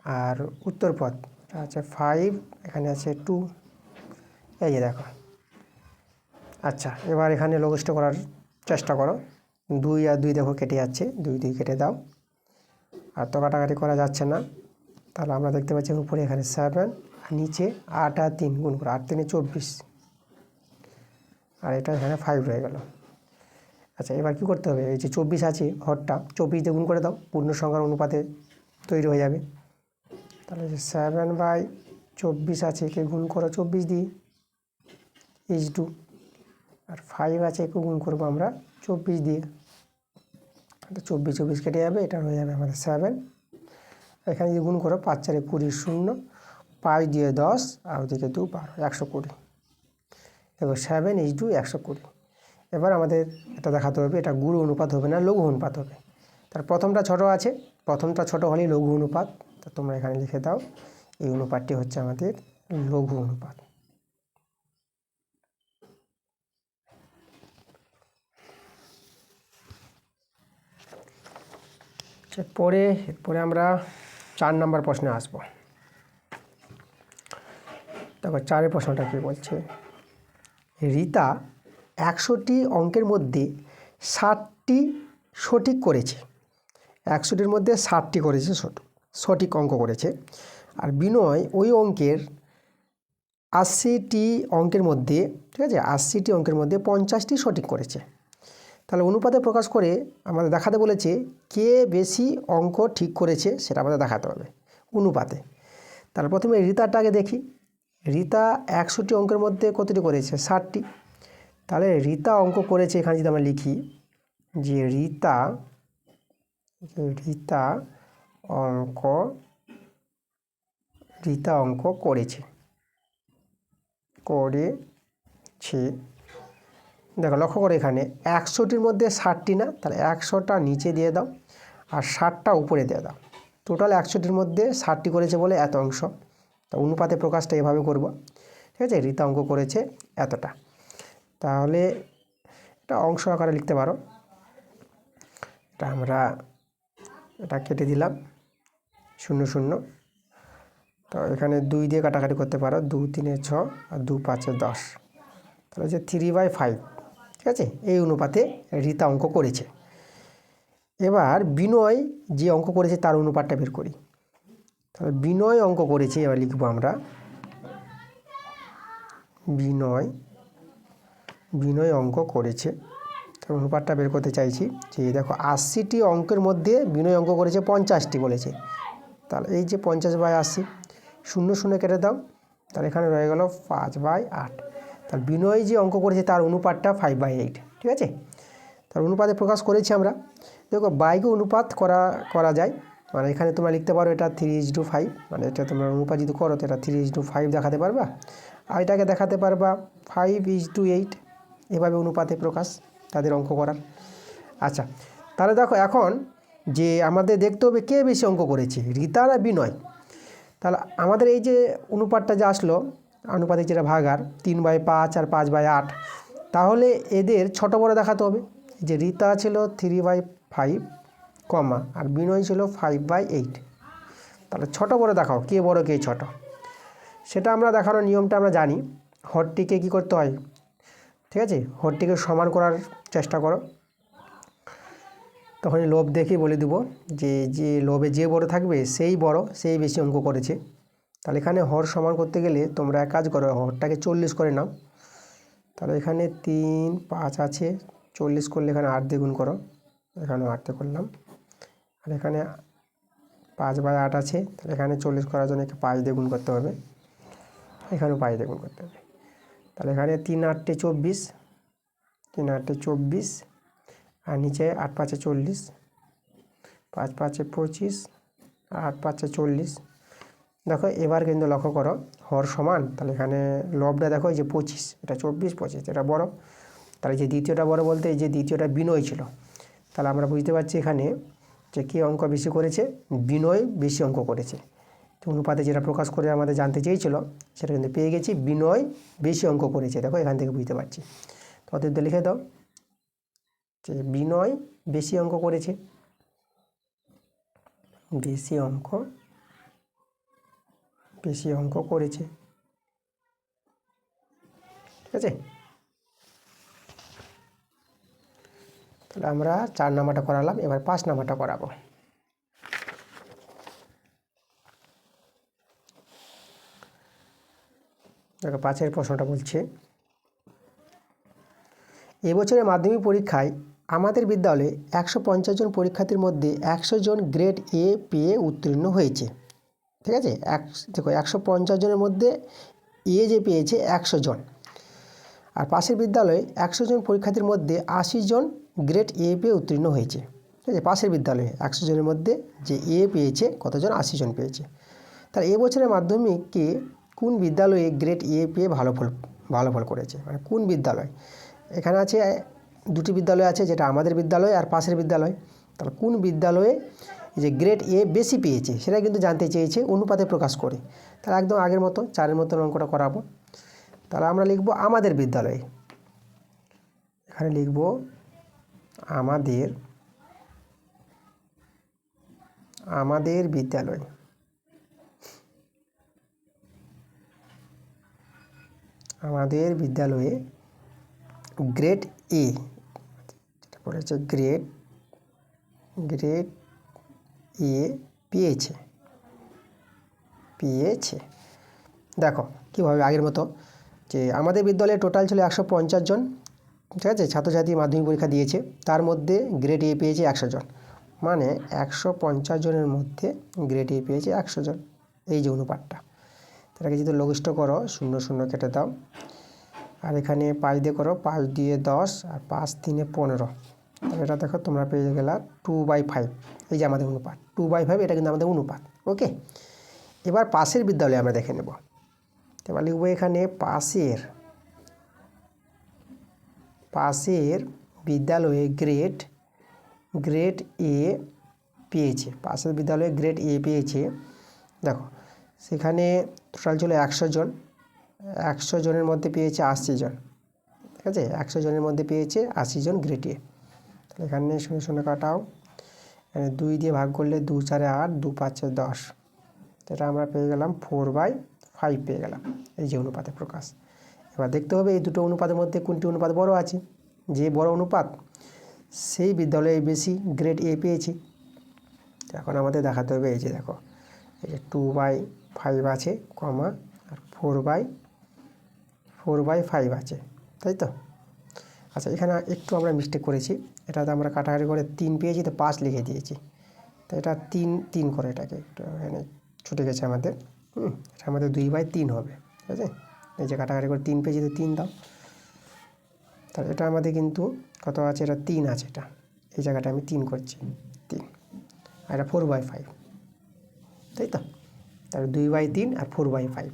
Speaker 1: আর উত্তর পদ আছে 5, এখানে আছে 2, এই যে দেখো। আচ্ছা, এবার এখানে লঘিষ্ঠ করার চেষ্টা করো, 2 আর 2 দেখো কেটে যাচ্ছে, 2 2 কেটে দাও, আর তো কাটাকাটি করা যাচ্ছে না। তাহলে আমরা দেখতে পাচ্ছি উপরে এখানে 7, আর নিচে 8 আর 3 গুণ করো, 8 3 24, আর এটা এখানে 5 রয়ে গেল। আচ্ছা, এবার কী করতে হবে, এই যে 24 আছে হরটা 24 দিয়ে গুণ করে দাও, পূর্ণ সংখ্যার অনুপাতে তৈরি হয়ে যাবে। তাহলে যে 7/24 আছে একে গুণ করো 24 দিয়ে H2, আর 5 আছে একে গুণ করবো আমরা 24 দিয়ে। 24 কেটে যাবে, এটা হয়ে যাবে আমাদের 7। এখানে যদি গুণ করো 5 4 20 0, 5 দিয়ে 10 আর ওদিকে 2 12, 120। এবার 7H2 120। এবার আমাদের এটা দেখাতে হবে এটা গুরু অনুপাত হবে না লঘু অনুপাত হবে। তার প্রথমটা ছোট আছে, প্রথমটা ছোট হলেই লঘু অনুপাত, তো তোমরা এখানে লিখে দাও এই অনুপাতটি হচ্ছে আমাদের লঘু অনুপাত। এরপরে আমরা 4 নম্বর প্রশ্নে আসব। দেখো 4 প্রশ্নটা কী বলছে, রীতা 100টি অঙ্কের মধ্যে 60টি সঠিক করেছে, 100টির মধ্যে 60টি করেছে সঠিক অঙ্ক করেছে, আর বিনয় ওই অঙ্কের 80টি অঙ্কের মধ্যে, ঠিক আছে, 80টি অঙ্কের মধ্যে 50টি সঠিক করেছে। তাহলে অনুপাতে প্রকাশ করে আমাদের দেখাতে বলেছে কে বেশি অঙ্ক ঠিক করেছে সেটা আমাদের দেখাতে হবে অনুপাতে। তাহলে প্রথমে রীতাটাকে দেখি, রীতা 100টি অঙ্কের মধ্যে কতটি করেছে, 60টি। তাহলে রীতা অঙ্ক করেছে, এখানে যদি আমরা লিখি যে রীতা অঙ্ক করেছে। দেখো লক্ষ্য করে এখানে 100টির মধ্যে 60টি না, তাহলে 100টা নিচে দিয়ে দাও আর 60টা উপরে দিয়ে দাও। টোটাল 100টির মধ্যে 60টি করেছে বলে এত অংশ। তা অনুপাতে প্রকাশটা এভাবে করব, ঠিক আছে। রীতা অঙ্ক করেছে এতটা, তাহলে এটা অংশ আকারে লিখতে পারো। এটা আমরা এটা কেটে দিলাম 0 0, তো এখানে 2 দিয়ে কাটাকাটি করতে পারো, 2 3 6 আর 2 5 10, তাহলে হচ্ছে 3/5, ঠিক আছে। এই অনুপাতে রীতা অঙ্ক করেছে। এবার বিনয় যে অঙ্ক করেছে তার অনুপাতটা বের করি। তাহলে বিনয় অঙ্ক করেছে, এবার লিখবো আমরা বিনয় অঙ্ক করেছে, তার অনুপাতটা বের করতে চাইছি। যে দেখো 80টি অঙ্কের মধ্যে বিনয় অঙ্ক করেছে 50টি বলেছে, তাহলে এই যে 50/80, 0 0 কেটে দাও, তাহলে এখানে রয়ে গেল 5/8। তাহলে বিনয় যে অঙ্ক করেছে তার অনুপাতটা 5/8, ঠিক আছে। তার অনুপাতে প্রকাশ করেছি আমরা। দেখো বাইকে অনুপাত করা যায়, মানে এখানে তোমরা লিখতে পারো এটা 3:5, মানে এটা তোমরা অনুপাত যদি করো তো এটা 3:5 দেখাতে পারবা, আর এটাকে দেখাতে পারবা 5:8। এভাবে অনুপাতে প্রকাশ তাদের অঙ্ক করার। আচ্ছা, তাহলে দেখো এখন যে আমাদের দেখতে হবে কে বেশি অঙ্ক করেছে, রীতা না বিনয়। তাহলে আমাদের এই যে অনুপাতটা যে আসলো, অনুপাতে যেটা ভাগার 3/5 আর 5/8, তাহলে এদের ছোট বড় দেখাতে হবে। যে রীতা ছিল 3/5, আর বিনয় ছিল 5/8। তাহলে ছোট বড় দেখাও, কে বড় কে ছোট, সেটা আমরা দেখানোর নিয়মটা আমরা জানি। হরটিকে কি করতে হয়, ঠিক আছে, হরটিকে সমান করার চেষ্টা করো। তখন লোভ দেখে বলে দেবো যে লোভে যে বড় থাকবে সেই বেশি অঙ্ক করেছে। তাহলে এখানে হর সমান করতে গেলে তোমরা এক কাজ করো, হরটাকে 40 করে নাও। তাহলে এখানে 3 5 আছে, 40 করলে এখানে 8 দিয়ে গুণ করো, এখানেও 8 দিয়ে করলাম। আর এখানে 5/8 আছে, তাহলে এখানে 40 করার জন্য 5 দিয়ে গুণ করতে হবে, এখানেও 5 দিয়ে গুণ করতে হবে। তাহলে এখানে 3 8 24, 3 8 24, আর নিচে 8 5 40, 5 5 25, 8 5 40। দেখো এবার কিন্তু লক্ষ্য করো হর সমান, তাহলে এখানে লবটা দেখো এই যে 25, এটা 24 25, এটা বড়। তাহলে যে দ্বিতীয়টা বড় বলতে এই যে দ্বিতীয়টা বিনয় ছিল, তাহলে আমরা বুঝতে পারছি এখানে যে কে অঙ্ক বেশি করেছে, বিনয় বেশি অঙ্ক করেছে। তো অনুপাতে যেটা প্রকাশ করে আমাদের জানতে চেয়েছিল সেটা কিন্তু পেয়ে গেছি, বিনয় বেশি অঙ্ক করেছে। দেখো এখান থেকে বুঝতে পারছি, তো অতএব লিখে দাও যে বিনয় বেশি অঙ্ক করেছে, বেশি অঙ্ক করেছে, ঠিক আছে। তাহলে আমরা 4 নাম্বারটা করালাম, এবার 5 নাম্বারটা করাবো। দেখো 5 প্রশ্নটা বলছে, এবছরের মাধ্যমিক পরীক্ষায় আমাদের বিদ্যালয়ে 150 জন পরীক্ষার্থীর মধ্যে 100 জন গ্রেড এ পেয়ে উত্তীর্ণ হয়েছে। ঠিক আছে, দেখো 150 জনের মধ্যে এ যে পেয়েছে 100 জন, আর পাশের বিদ্যালয়ে 100 জন পরীক্ষার্থীর মধ্যে 80 জন গ্রেড এ পেয়ে উত্তীর্ণ হয়েছে। ঠিক আছে, পাশের বিদ্যালয়ে 100 জনের মধ্যে যে এ পেয়েছে কতজন, 80 জন পেয়েছে। তাহলে এবছরের মাধ্যমিকে কোন বিদ্যালয়ে গ্রেড এ পেয়ে ভালো ফল করেছে, মানে কোন বিদ্যালয়? এখানে আছে দুটি বিদ্যালয় আছে, যেটা আমাদের বিদ্যালয় আর পাশের বিদ্যালয়। তাহলে কোন বিদ্যালয়ে যে গ্রেড এ বেশি পেয়েছে সেটা কিন্তু জানতে চেয়েছে অনুপাতে প্রকাশ করে। তাহলে একদম আগের মতো 4-এর মতো অঙ্কটা করাবো। তাহলে আমরা লিখব আমাদের বিদ্যালয়ে, এখানে লিখব আমাদের বিদ্যালয়। আমাদের বিদ্যালয়ে গ্রেড এ যেটা বলেছে গ্রেড এ পেয়েছে। দেখো কীভাবে, আগের মতো যে আমাদের বিদ্যালয়ে টোটাল ছিল 150 জন, ঠিক আছে, ছাত্রছাত্রী মাধ্যমিক পরীক্ষা দিয়েছে, তার মধ্যে গ্রেড এ পেয়েছে 100 জন, মানে 150 জনের মধ্যে গ্রেড এ পেয়েছে 100 জন। এই যে অনুপাতটা, এটাকে যদি লঘিষ্ঠ করো 0 0 কেটে দাও, আর এখানে 5 দিয়ে করো, 5 দিয়ে 10 আর 5 3 15। তাহলে এটা দেখো তোমরা পেয়ে গেলা 2/5। এই যে আমাদের অনুপাত 2/5, এটা কিন্তু আমাদের অনুপাত। ওকে, এবার পাশের বিদ্যালয়ে আমরা দেখে নেব। এবার লিখব এখানে পাশের বিদ্যালয়ে গ্রেড এ পেয়েছে। পাশের বিদ্যালয়ে গ্রেড এ পেয়েছে, দেখো সেখানে টোটাল ছিল 100 জন, 100 জনের মধ্যে পেয়েছে 80 জন। ঠিক আছে, 100 জনের মধ্যে পেয়েছে 80 জন গ্রেড এ। তাহলে এখানে 0 0 কাটাও, এখানে 2 দিয়ে ভাগ করলে 2 4 8, 2 5 10। এটা আমরা পেয়ে গেলাম 4/5 পেয়ে গেলাম। এই যে অনুপাতে প্রকাশ। এবার দেখতে হবে এই দুটো অনুপাতের মধ্যে কোনটি অনুপাত বড় আছে। যে বড় অনুপাত সেই বিদ্যালয়ে বেশি গ্রেড এ পেয়েছি। এখন আমাদের দেখাতে হবে, এই যে দেখো এই যে 2/5 আছে কমা, আর 4/5 আছে, তাই তো। আচ্ছা, এখানে একটু আমরা মিস্টেক করেছি, এটাতে আমরা কাটাকাটি করে 3 পেয়েছি, তো 5 লিখে দিয়েছি। তো এটা 3 করে, এটাকে একটু এখানে ছুটে গেছে আমাদের। এটা আমাদের 2/3 হবে, ঠিক আছে। এই যে কাটাকাটি করে 3 পেয়েছি, তো 3 দাও। তাহলে এটা আমাদের কিন্তু কত আছে, এটা 3 আছে, এটা এই জায়গাটা আমি 3 করছি, 3, আর এটা 4/5, তাই তো। তাহলে 2/3 আর 4/5।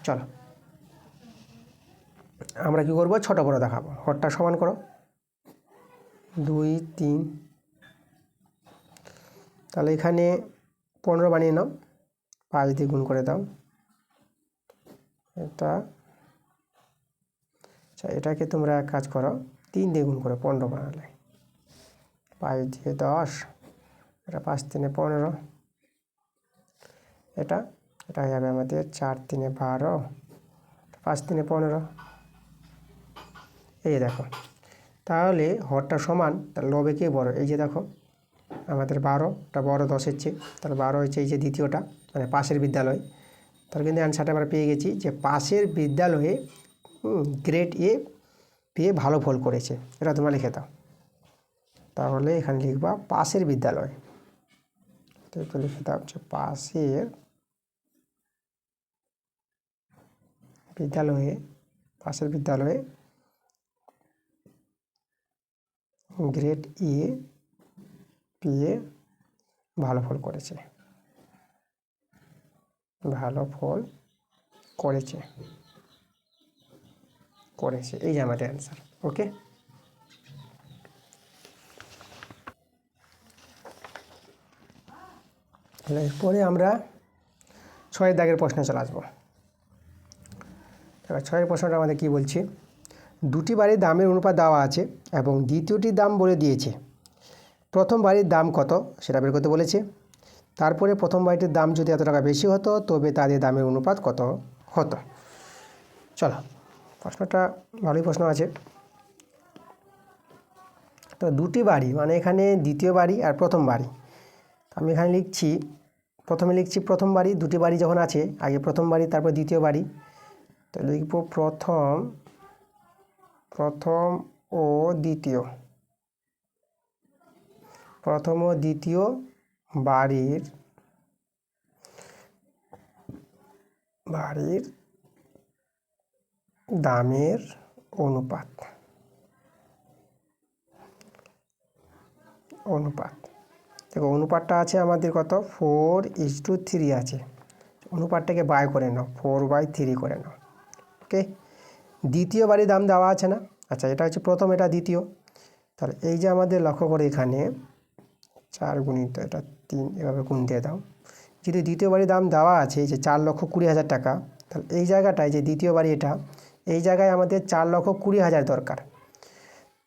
Speaker 1: চলো আমরা কী করবো, ছোটো বড়ো দেখাবো। হরটা সমান করো, 2 3। তাহলে এখানে 15 বানিয়ে নাও, 5 দিয়ে গুণ করে দাও। এটা আচ্ছা, এটাকে তোমরা এক কাজ করো, 3 দিয়ে গুণ করো, 15 বানালে। 5 দিয়ে 10, এটা 5 3 15। এটা হয়ে যাবে আমাদের 4 3 12, 5 3 15। এই দেখো, তাহলে হরটা সমান, তাহলে লবে কে বড়? এই যে দেখো আমাদের 12টা বড় 10-এর চেয়ে, তাহলে 12 হচ্ছে এই যে দ্বিতীয়টা, মানে পাশের বিদ্যালয়। তাহলে কিন্তু অ্যান্সারটা আমরা পেয়ে গেছি যে পাশের বিদ্যালয়ে গ্রেড এ পেয়ে ভালো ফল করেছে। এটা তোমরা লিখে দাও। তাহলে এখানে লিখবা পাশের বিদ্যালয়, তো লিখে দাও হচ্ছে পাশের বিদ্যালয়ে গ্রেড এ পেয়ে ভালো ফল করেছে। এই যে আমাদের অ্যান্সার। ওকে, তাহলে এরপরে আমরা 6 দাগের প্রশ্নে চলে আসবো। এবার 6 প্রশ্নটা আমাদের কী বলছে, দুটি বাড়ির দামের অনুপাত দেওয়া আছে এবং দ্বিতীয়টির দাম বলে দিয়েছে। প্রথম বাড়ির দাম কত সেটা বের করতে বলেছে। তারপরে প্রথম বাড়িটির দাম যদি এত টাকা বেশি হতো তবে তাদের দামের অনুপাত কত হতো। চলো, প্রশ্নটা ভালোই প্রশ্ন আছে। তো দুটি বাড়ি মানে এখানে দ্বিতীয় বাড়ি আর প্রথম বাড়ি। আমি এখানে প্রথমে লিখছি প্রথম বাড়ি। দুটি বাড়ি যখন আছে, আগে প্রথম বাড়ি তারপর দ্বিতীয় বাড়ি। তো লিখব প্রথম ও দ্বিতীয়। প্রথম ও দ্বিতীয় বাড়ির দামের অনুপাত দেখো অনুপাতটা আছে আমাদের কত 4:3 আছে। অনুপাতটাকে বাই করে নাও, 4/3 করে নাও। ওকে, দ্বিতীয় বাড়ির দাম দেওয়া আছে না? আচ্ছা, এটা হচ্ছে প্রথম, এটা দ্বিতীয়। তাহলে এই যে আমাদের লক্ষ্য করে এখানে 4 গুণিত এটা 3, এভাবে গুণ দিয়ে দাও। যদি দ্বিতীয় বাড়ির দাম দেওয়া আছে এই যে 4,20,000 টাকা, তাহলে এই জায়গাটায় যে দ্বিতীয় বাড়ি এটা, এই জায়গায় আমাদের 4,20,000 দরকার।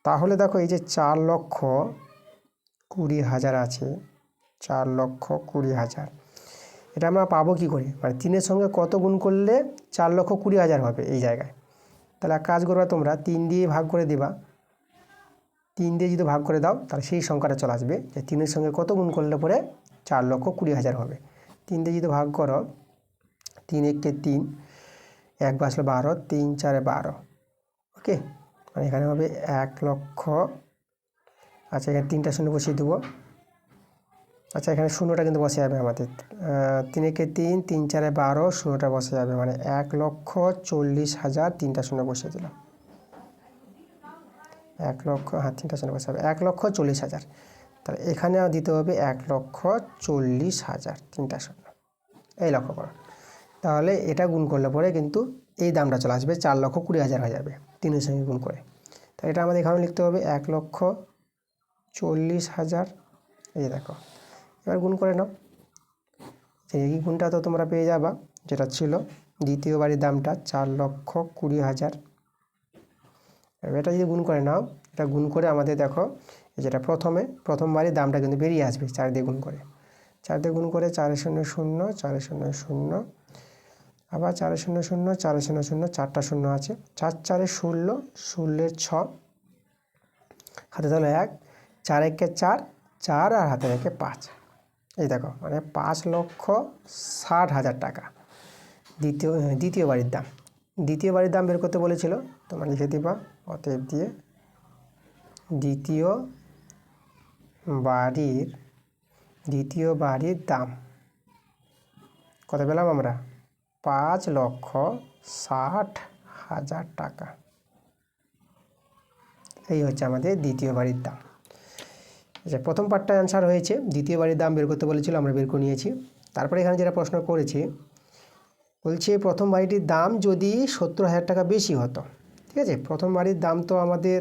Speaker 1: তাহলে দেখো এই যে 4,20,000 আছে, 4,20,000 এটা আমরা পাবো কী করে? মানে 3-এর সঙ্গে কত গুণ করলে 4,20,000 হবে এই জায়গায়? তাহলে এক কাজ করবা, তোমরা 3 দিয়ে ভাগ করে দিবা। 3 দিয়ে যদি ভাগ করে দাও তাহলে সেই সংখ্যাটা চলে আসবে যে 3-এর সঙ্গে কত গুণ করলে পরে 4,20,000 হবে। 3 দিয়ে যদি ভাগ করো, 3 একে 3, 1 বাসলো 12, 3 4 12। ওকে, মানে এখানে হবে 1 লক্ষ। আচ্ছা, এখানে 3টা শূন্য বসিয়ে দেবো। আচ্ছা, এখানে শূন্যটা কিন্তু বসে যাবে আমাদের। 3 একে 3, 3 4 12, শূন্যটা বসে যাবে, মানে 1,40,000। 3টা শূন্য বসিয়ে দিলাম। 1 লক্ষ, হ্যাঁ 3টা শূন্য বসে যাবে, 1,40,000। তাহলে এখানে দিতে হবে 1,40,000, 3টা শূন্য। এই লক্ষ্য করো, তাহলে এটা গুণ করলে পরে কিন্তু এই দামটা চলে আসবে, 4,20,000 হয়ে যাবে 3-এর সঙ্গে গুণ করে। তাই এটা আমাদের এখানে লিখতে হবে 1,40,000। এই দেখো, এবার গুণ করে নাও। এই গুণটা তো তোমরা পেয়ে যাবা, যেটা ছিল দ্বিতীয় বাড়ির দামটা 4,20,000। এটা যদি গুণ করে নাও, এটা গুণ করে আমাদের দেখো যেটা প্রথম বাড়ির দামটা কিন্তু বেরিয়ে আসবে 4 দিয়ে গুণ করে। 4 দিয়ে গুণ করে 4 0 0, 4 0 0, আবার 4 0 0, 4 0 0, 4টা শূন্য আছে, 4 4 16, 16 6, হাতে তাহলে 1, 4 1 4, 4 আর হাতে রেখে 5। এই দেখো, মানে 5,60,000 টাকা দ্বিতীয় বাড়ির দাম। দ্বিতীয় বাড়ির দাম বের করতে বলেছিল, তোমরা লিখে দিবা অতএব দিয়ে দ্বিতীয় বাড়ির দাম কত পেলাম আমরা? 5,60,000 টাকা। এই হচ্ছে আমাদের দ্বিতীয় বাড়ির দাম। আচ্ছা, প্রথম পার্টটা অ্যান্সার হয়েছে, দ্বিতীয় বাড়ির দাম বের করতে বলেছিল, আমরা বের করে নিয়েছি। তারপরে এখানে যেটা প্রশ্ন করেছি, বলছে প্রথম বাড়িটির দাম যদি 70,000 টাকা বেশি হতো। ঠিক আছে, প্রথম বাড়ির দাম তো আমাদের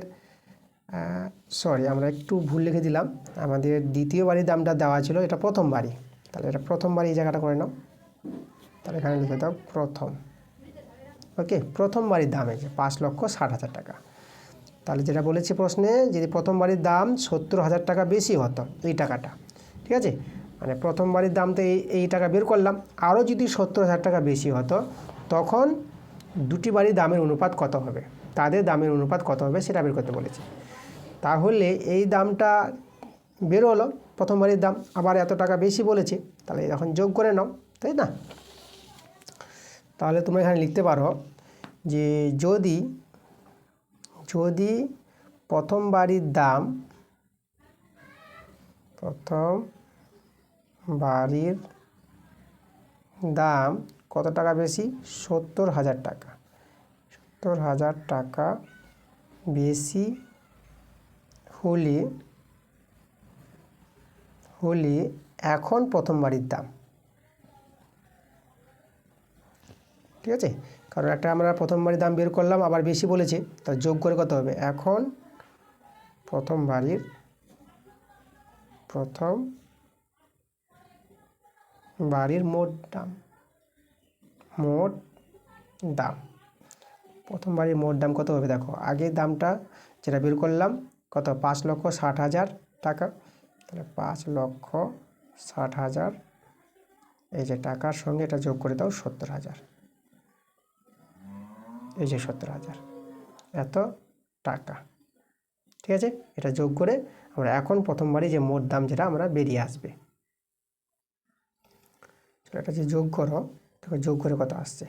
Speaker 1: আমরা একটু ভুল লিখে দিলাম, আমাদের দ্বিতীয় বাড়ির দামটা দেওয়া ছিল, এটা প্রথম বাড়ি। তাহলে এটা প্রথম বাড়ি এই জায়গাটা করে নাও, তাহলে এখানে লিখে দাও প্রথম। ওকে, প্রথম বাড়ির দাম এই যে 5,60,000 টাকা। তাহলে যেটা বলেছে প্রশ্নে, যদি প্রথম বাড়ির দাম 70,000 টাকা বেশি হতো, এই টাকাটা, ঠিক আছে, মানে প্রথম বাড়ির দাম তো এই টাকা বের করলাম, আরও যদি 70,000 টাকা বেশি হতো, তখন দুটি বাড়ির দামের অনুপাত কত হবে, তাদের দামের অনুপাত কত হবে সেটা বের করতে বলেছে। তাহলে এই দামটা বের হলো, প্রথম বাড়ির দাম, আবার এত টাকা বেশি বলেছে, তাহলে এখন যোগ করে নাও, তাই না? তাহলে তোমরা এখানে লিখতে পারো যে যদি প্রথম বাড়ির দাম কত টাকা বেশি? 70,000 টাকা। 70,000 টাকা বেশি হলে এখন প্রথম বাড়ির দাম, ঠিক আছে, কারণ একটা আমরা প্রথম বাড়ির দাম বের করলাম, আবার বেশি বলেছে, তা যোগ করে কত হবে? এখন প্রথম বাড়ির মোট দাম প্রথম বাড়ির মোট দাম কত হবে? দেখো, আগের দামটা যেটা বের করলাম কত? 5,60,000 টাকা। তাহলে 5,60,000, এই যে টাকার সঙ্গে এটা যোগ করে দাও 70,000, এই যে 70,000 এত টাকা, ঠিক আছে, এটা যোগ করে আমরা এখন প্রথমবারই যে মোট দাম যেটা আমরা বেরিয়ে আসবে, এটা যে যোগ করো, দেখো যোগ করে কত আসছে।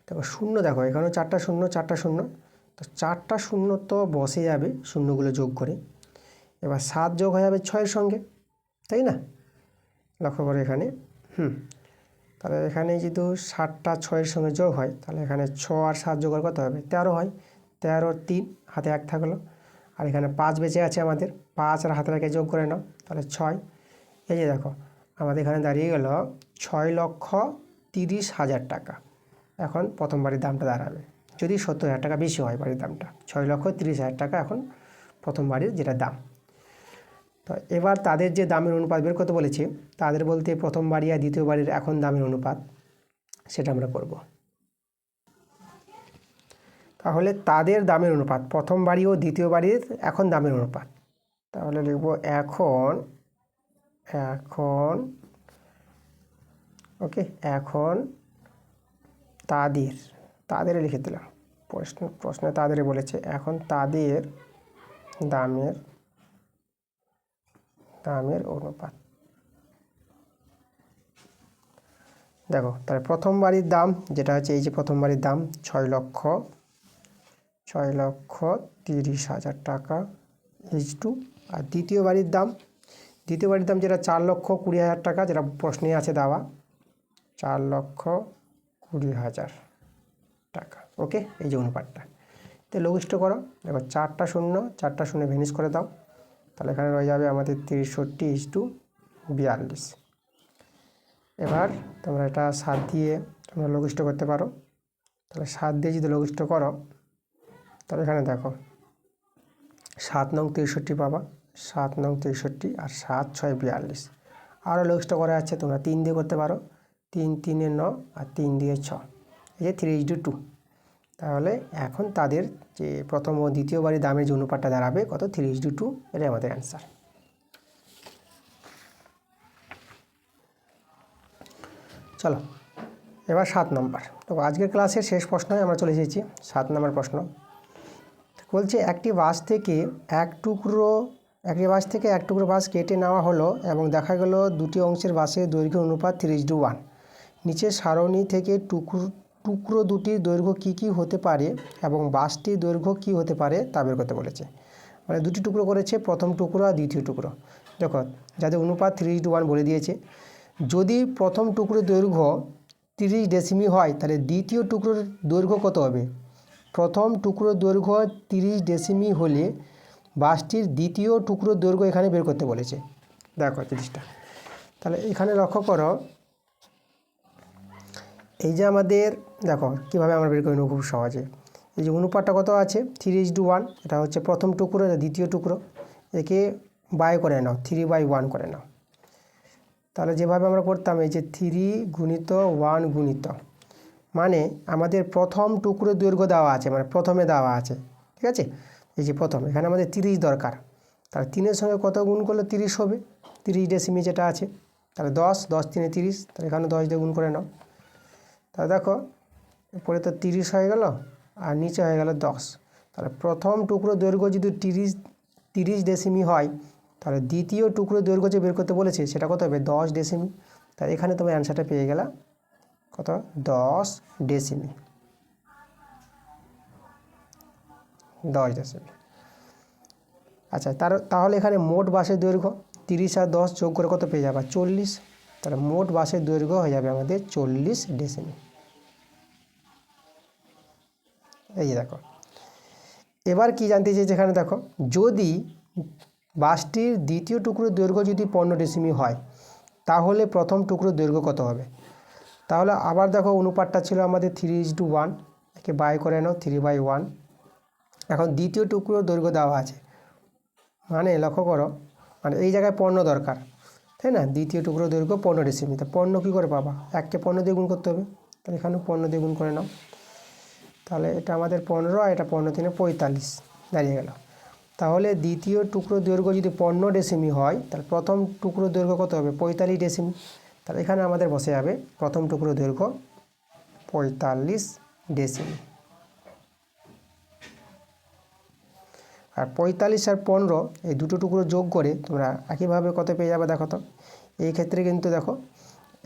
Speaker 1: দেখো শূন্য, দেখো এখানেও 4টা শূন্য, 4টা শূন্য, তো 4টা শূন্য তো বসে যাবে শূন্যগুলো যোগ করে। এবার 7 যোগ হয়ে যাবে 6-এর সঙ্গে, তাই না? লক্ষ্য করো এখানে তাহলে এখানে যদি 7টা 6-এর সঙ্গে যোগ হয় তাহলে এখানে 6 আর 7 যোগ কত হবে? 13 হয়। 13 আর 3 হাতে 1 থাকলো, আর এখানে 5 বেঁচে আছে আমাদের, 5 আর হাতে রেখে যোগ করে নাও তাহলে 6। এই যে দেখো আমাদের এখানে দাঁড়িয়ে গেল 6,30,000 টাকা। এখন প্রথম বাড়ির দামটা দাঁড়াবে, যদি 70,000 টাকা বেশি হয় বাড়ির দামটা, 6,30,000 টাকা এখন প্রথম বাড়ির যেটা দাম। তো এবার তাদের যে দামের অনুপাত বের করতে বলেছে, তাদের বলতে প্রথম বাড়ি আর দ্বিতীয় বাড়ির এখন দামের অনুপাত, সেটা আমরা করব। তাহলে তাদের দামের অনুপাত, প্রথম বাড়ি ও দ্বিতীয় বাড়ির এখন দামের অনুপাত, তাহলে লিখব এখন ওকে, এখন তাদের লিখে দিলাম, প্রশ্নে তাদের বলেছে, এখন তাদের দামের অনুপাত। দেখো তাহলে প্রথম বাড়ির দাম যেটা হচ্ছে এই যে প্রথম বাড়ির দাম 6,30,000 টাকা H2, আর দ্বিতীয় বাড়ির দাম যেটা 4,20,000 টাকা, যেটা প্রশ্নে আছে দেওয়া 4,20,000 টাকা। ওকে, এই যে অনুপাতটা তো লঘিষ্ঠ করো। দেখো 4টা শূন্য ভেনিশ করে দাও, তাহলে এখানে রয়ে যাবে আমাদের 63:42। এবার তোমরা এটা 7 দিয়ে তোমরা লঘিষ্ঠ করতে পারো, তাহলে 7 দিয়ে যদি লঘিষ্ঠ করো তাহলে এখানে দেখো 7 নং 63 পাবা, 7 নং 63 আর 7 6 42। আরও লঘিষ্ঠ করা যাচ্ছে, তোমরা 3 দিয়ে করতে পারো, 3 3 9 আর 3 দিয়ে 6, এই যে 3:2। তাহলে এখন তাদের যে প্রথম ও দ্বিতীয় বাড়ির দামের যে অনুপাতটা দাঁড়াবে কত? 3:2, এটাই আমাদের অ্যান্সার। চলো এবার 7 নম্বর। তো আজকের ক্লাসের শেষ প্রশ্নে আমরা চলে এসেছি। 7 নম্বর প্রশ্ন বলছে, একটি বাস থেকে এক টুকরো বাস কেটে নেওয়া হলো এবং দেখা গেল দুটি অংশের বাসের দৈর্ঘ্য অনুপাত 3:1। নিচের সারণী থেকে টুকরো দুটির দৈর্ঘ্য কী হতে পারে এবং বাসটির দৈর্ঘ্য কী হতে পারে তা বের করতে বলেছে। মানে দুটি টুকরো করেছে, প্রথম টুকরো আর দ্বিতীয় টুকরো। দেখো যাদের অনুপাত 3:1 বলে দিয়েছে, যদি প্রথম টুকরোর দৈর্ঘ্য 30 ডেসিমি হয় তাহলে দ্বিতীয় টুকরোর দৈর্ঘ্য কত হবে? প্রথম টুকরোর দৈর্ঘ্য 30 ডেসিমি হলে বাসটির দ্বিতীয় টুকরোর দৈর্ঘ্য এখানে বের করতে বলেছে। দেখো জিনিসটা, তাহলে এখানে লক্ষ্য করো, এই যে আমাদের দেখো কীভাবে আমরা বের করে নেব খুব সহজে। এই যে অনুপাতটা কত আছে? 3:1, এটা হচ্ছে প্রথম টুকরো, এটা দ্বিতীয় টুকরো, একে বাই করে নাও, 3/1 করে নাও। তাহলে যেভাবে আমরা করতাম, এই যে 3 গুণিত 1 গুণিত, মানে আমাদের প্রথম টুকরোর দৈর্ঘ্য দেওয়া আছে, মানে প্রথমে দেওয়া আছে, ঠিক আছে? এই যে প্রথম, এখানে আমাদের 30 দরকার, তাহলে 3-এর সঙ্গে কত গুণ করলে 30 হবে? 30 ডেসিমি যেটা আছে, তাহলে 10 3 30, তাহলে এখানে 10 দিয়ে গুণ করে নাও। তাহলে দেখো উপরে তো 30 হয়ে গেল আর নিচে হয়ে গেল 10। তাহলে প্রথম টুকরোর দৈর্ঘ্য যদি 30 ডেসিমি হয়, তাহলে দ্বিতীয় টুকরোর দৈর্ঘ্য যে বের করতে বলেছে সেটা কত হবে? 10 ডেসিমি। তাহলে এখানে তোমার অ্যান্সারটা পেয়ে গেলা কত? 10 ডেসিমি। 10 ডেসিমি। আচ্ছা, তাহলে এখানে মোট বাসের দৈর্ঘ্য 30 আর 10 যোগ করে কত পেয়ে যাবে? 40। তাহলে মোট বাসের দৈর্ঘ্য হয়ে যাবে আমাদের 40 ডেসিমি। এই যে দেখো, এবার কি জানতে চেয়েছে এখানে, দেখো যদি বাসটির দ্বিতীয় টুকরোর দৈর্ঘ্য যদি 15 ডেসিমি হয় তাহলে প্রথম টুকরোর দৈর্ঘ্য কত হবে? তাহলে আবার দেখো অনুপাতটা ছিল আমাদের 3:1, একে বাই করে নাও 3/1। এখন দ্বিতীয় টুকরোর দৈর্ঘ্য দেওয়া আছে, মানে লক্ষ্য করো, মানে এই জায়গায় 15 দরকার, তাই না? দ্বিতীয় টুকরোর দৈর্ঘ্য 15 ডেসিমি, তা 15 কী করে পাবা? 1কে 15 দিয়ে গুণ করতে হবে, তাহলে এখানে 15 দিয়ে গুণ করে নাও। তাহলে এটা আমাদের 15 আর এটা 15 3 45 দাঁড়িয়ে গেল। তাহলে দ্বিতীয় টুকরোর দৈর্ঘ্য যদি 15 ডেসিমি হয় তাহলে প্রথম টুকরোর দৈর্ঘ্য কত হবে? 45 ডেসিমি। তাহলে এখানে আমাদের বসে যাবে প্রথম টুকরোর দৈর্ঘ্য 45 ডেসিমি। আর 45 আর 15 এই দুটো টুকরো যোগ করে তোমরা একইভাবে কত পেয়ে যাবে দেখো তো। এই ক্ষেত্রে কিন্তু দেখো,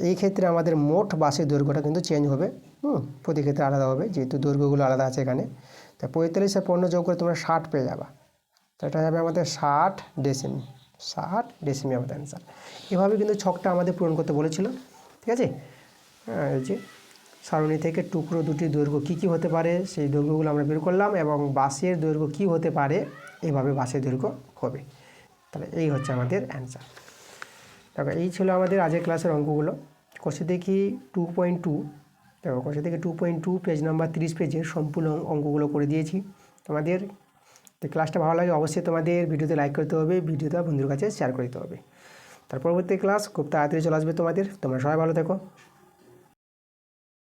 Speaker 1: এই ক্ষেত্রে আমাদের মোট বাসের দৈর্ঘ্যটা কিন্তু চেঞ্জ হবে, প্রতি ক্ষেত্রে আলাদা হবে, যেহেতু দৈর্ঘ্যগুলো আলাদা আছে এখানে। তা 45 আর 15 যোগ করে তোমরা 60 পেয়ে যাবা, তো এটা হবে আমাদের 60 ডেসিমি। 60 ডেসিমি আমাদের অ্যান্সার। এভাবে কিন্তু ছকটা আমাদের পূরণ করতে বলেছিল, ঠিক আছে। এই যে সারণী থেকে টুকরো দুটির দৈর্ঘ্য কী কী হতে পারে সেই দৈর্ঘ্যগুলো আমরা বের করলাম, এবং বাঁশের দৈর্ঘ্য কী হতে পারে, এইভাবে বাঁশের দৈর্ঘ্য হবে। তাহলে এই হচ্ছে আমাদের অ্যান্সার। দেখো এই ছিল আমাদের আজকের ক্লাসের অঙ্কগুলো। কোষে দেখি 2.2, দেখো কোষে দেখি 2.2 পেজ নাম্বার 30 পেজের সম্পূর্ণ অঙ্কগুলো করে দিয়েছি তোমাদের। তো ক্লাসটা ভালো লাগে অবশ্যই তোমাদের ভিডিওতে লাইক করতে হবে, ভিডিওটা বন্ধুদের কাছে শেয়ার করে দিতে হবে। তার পরবর্তী ক্লাস খুব তাড়াতাড়ি চলে আসবে তোমাদের। তোমরা সবাই ভালো থেকো।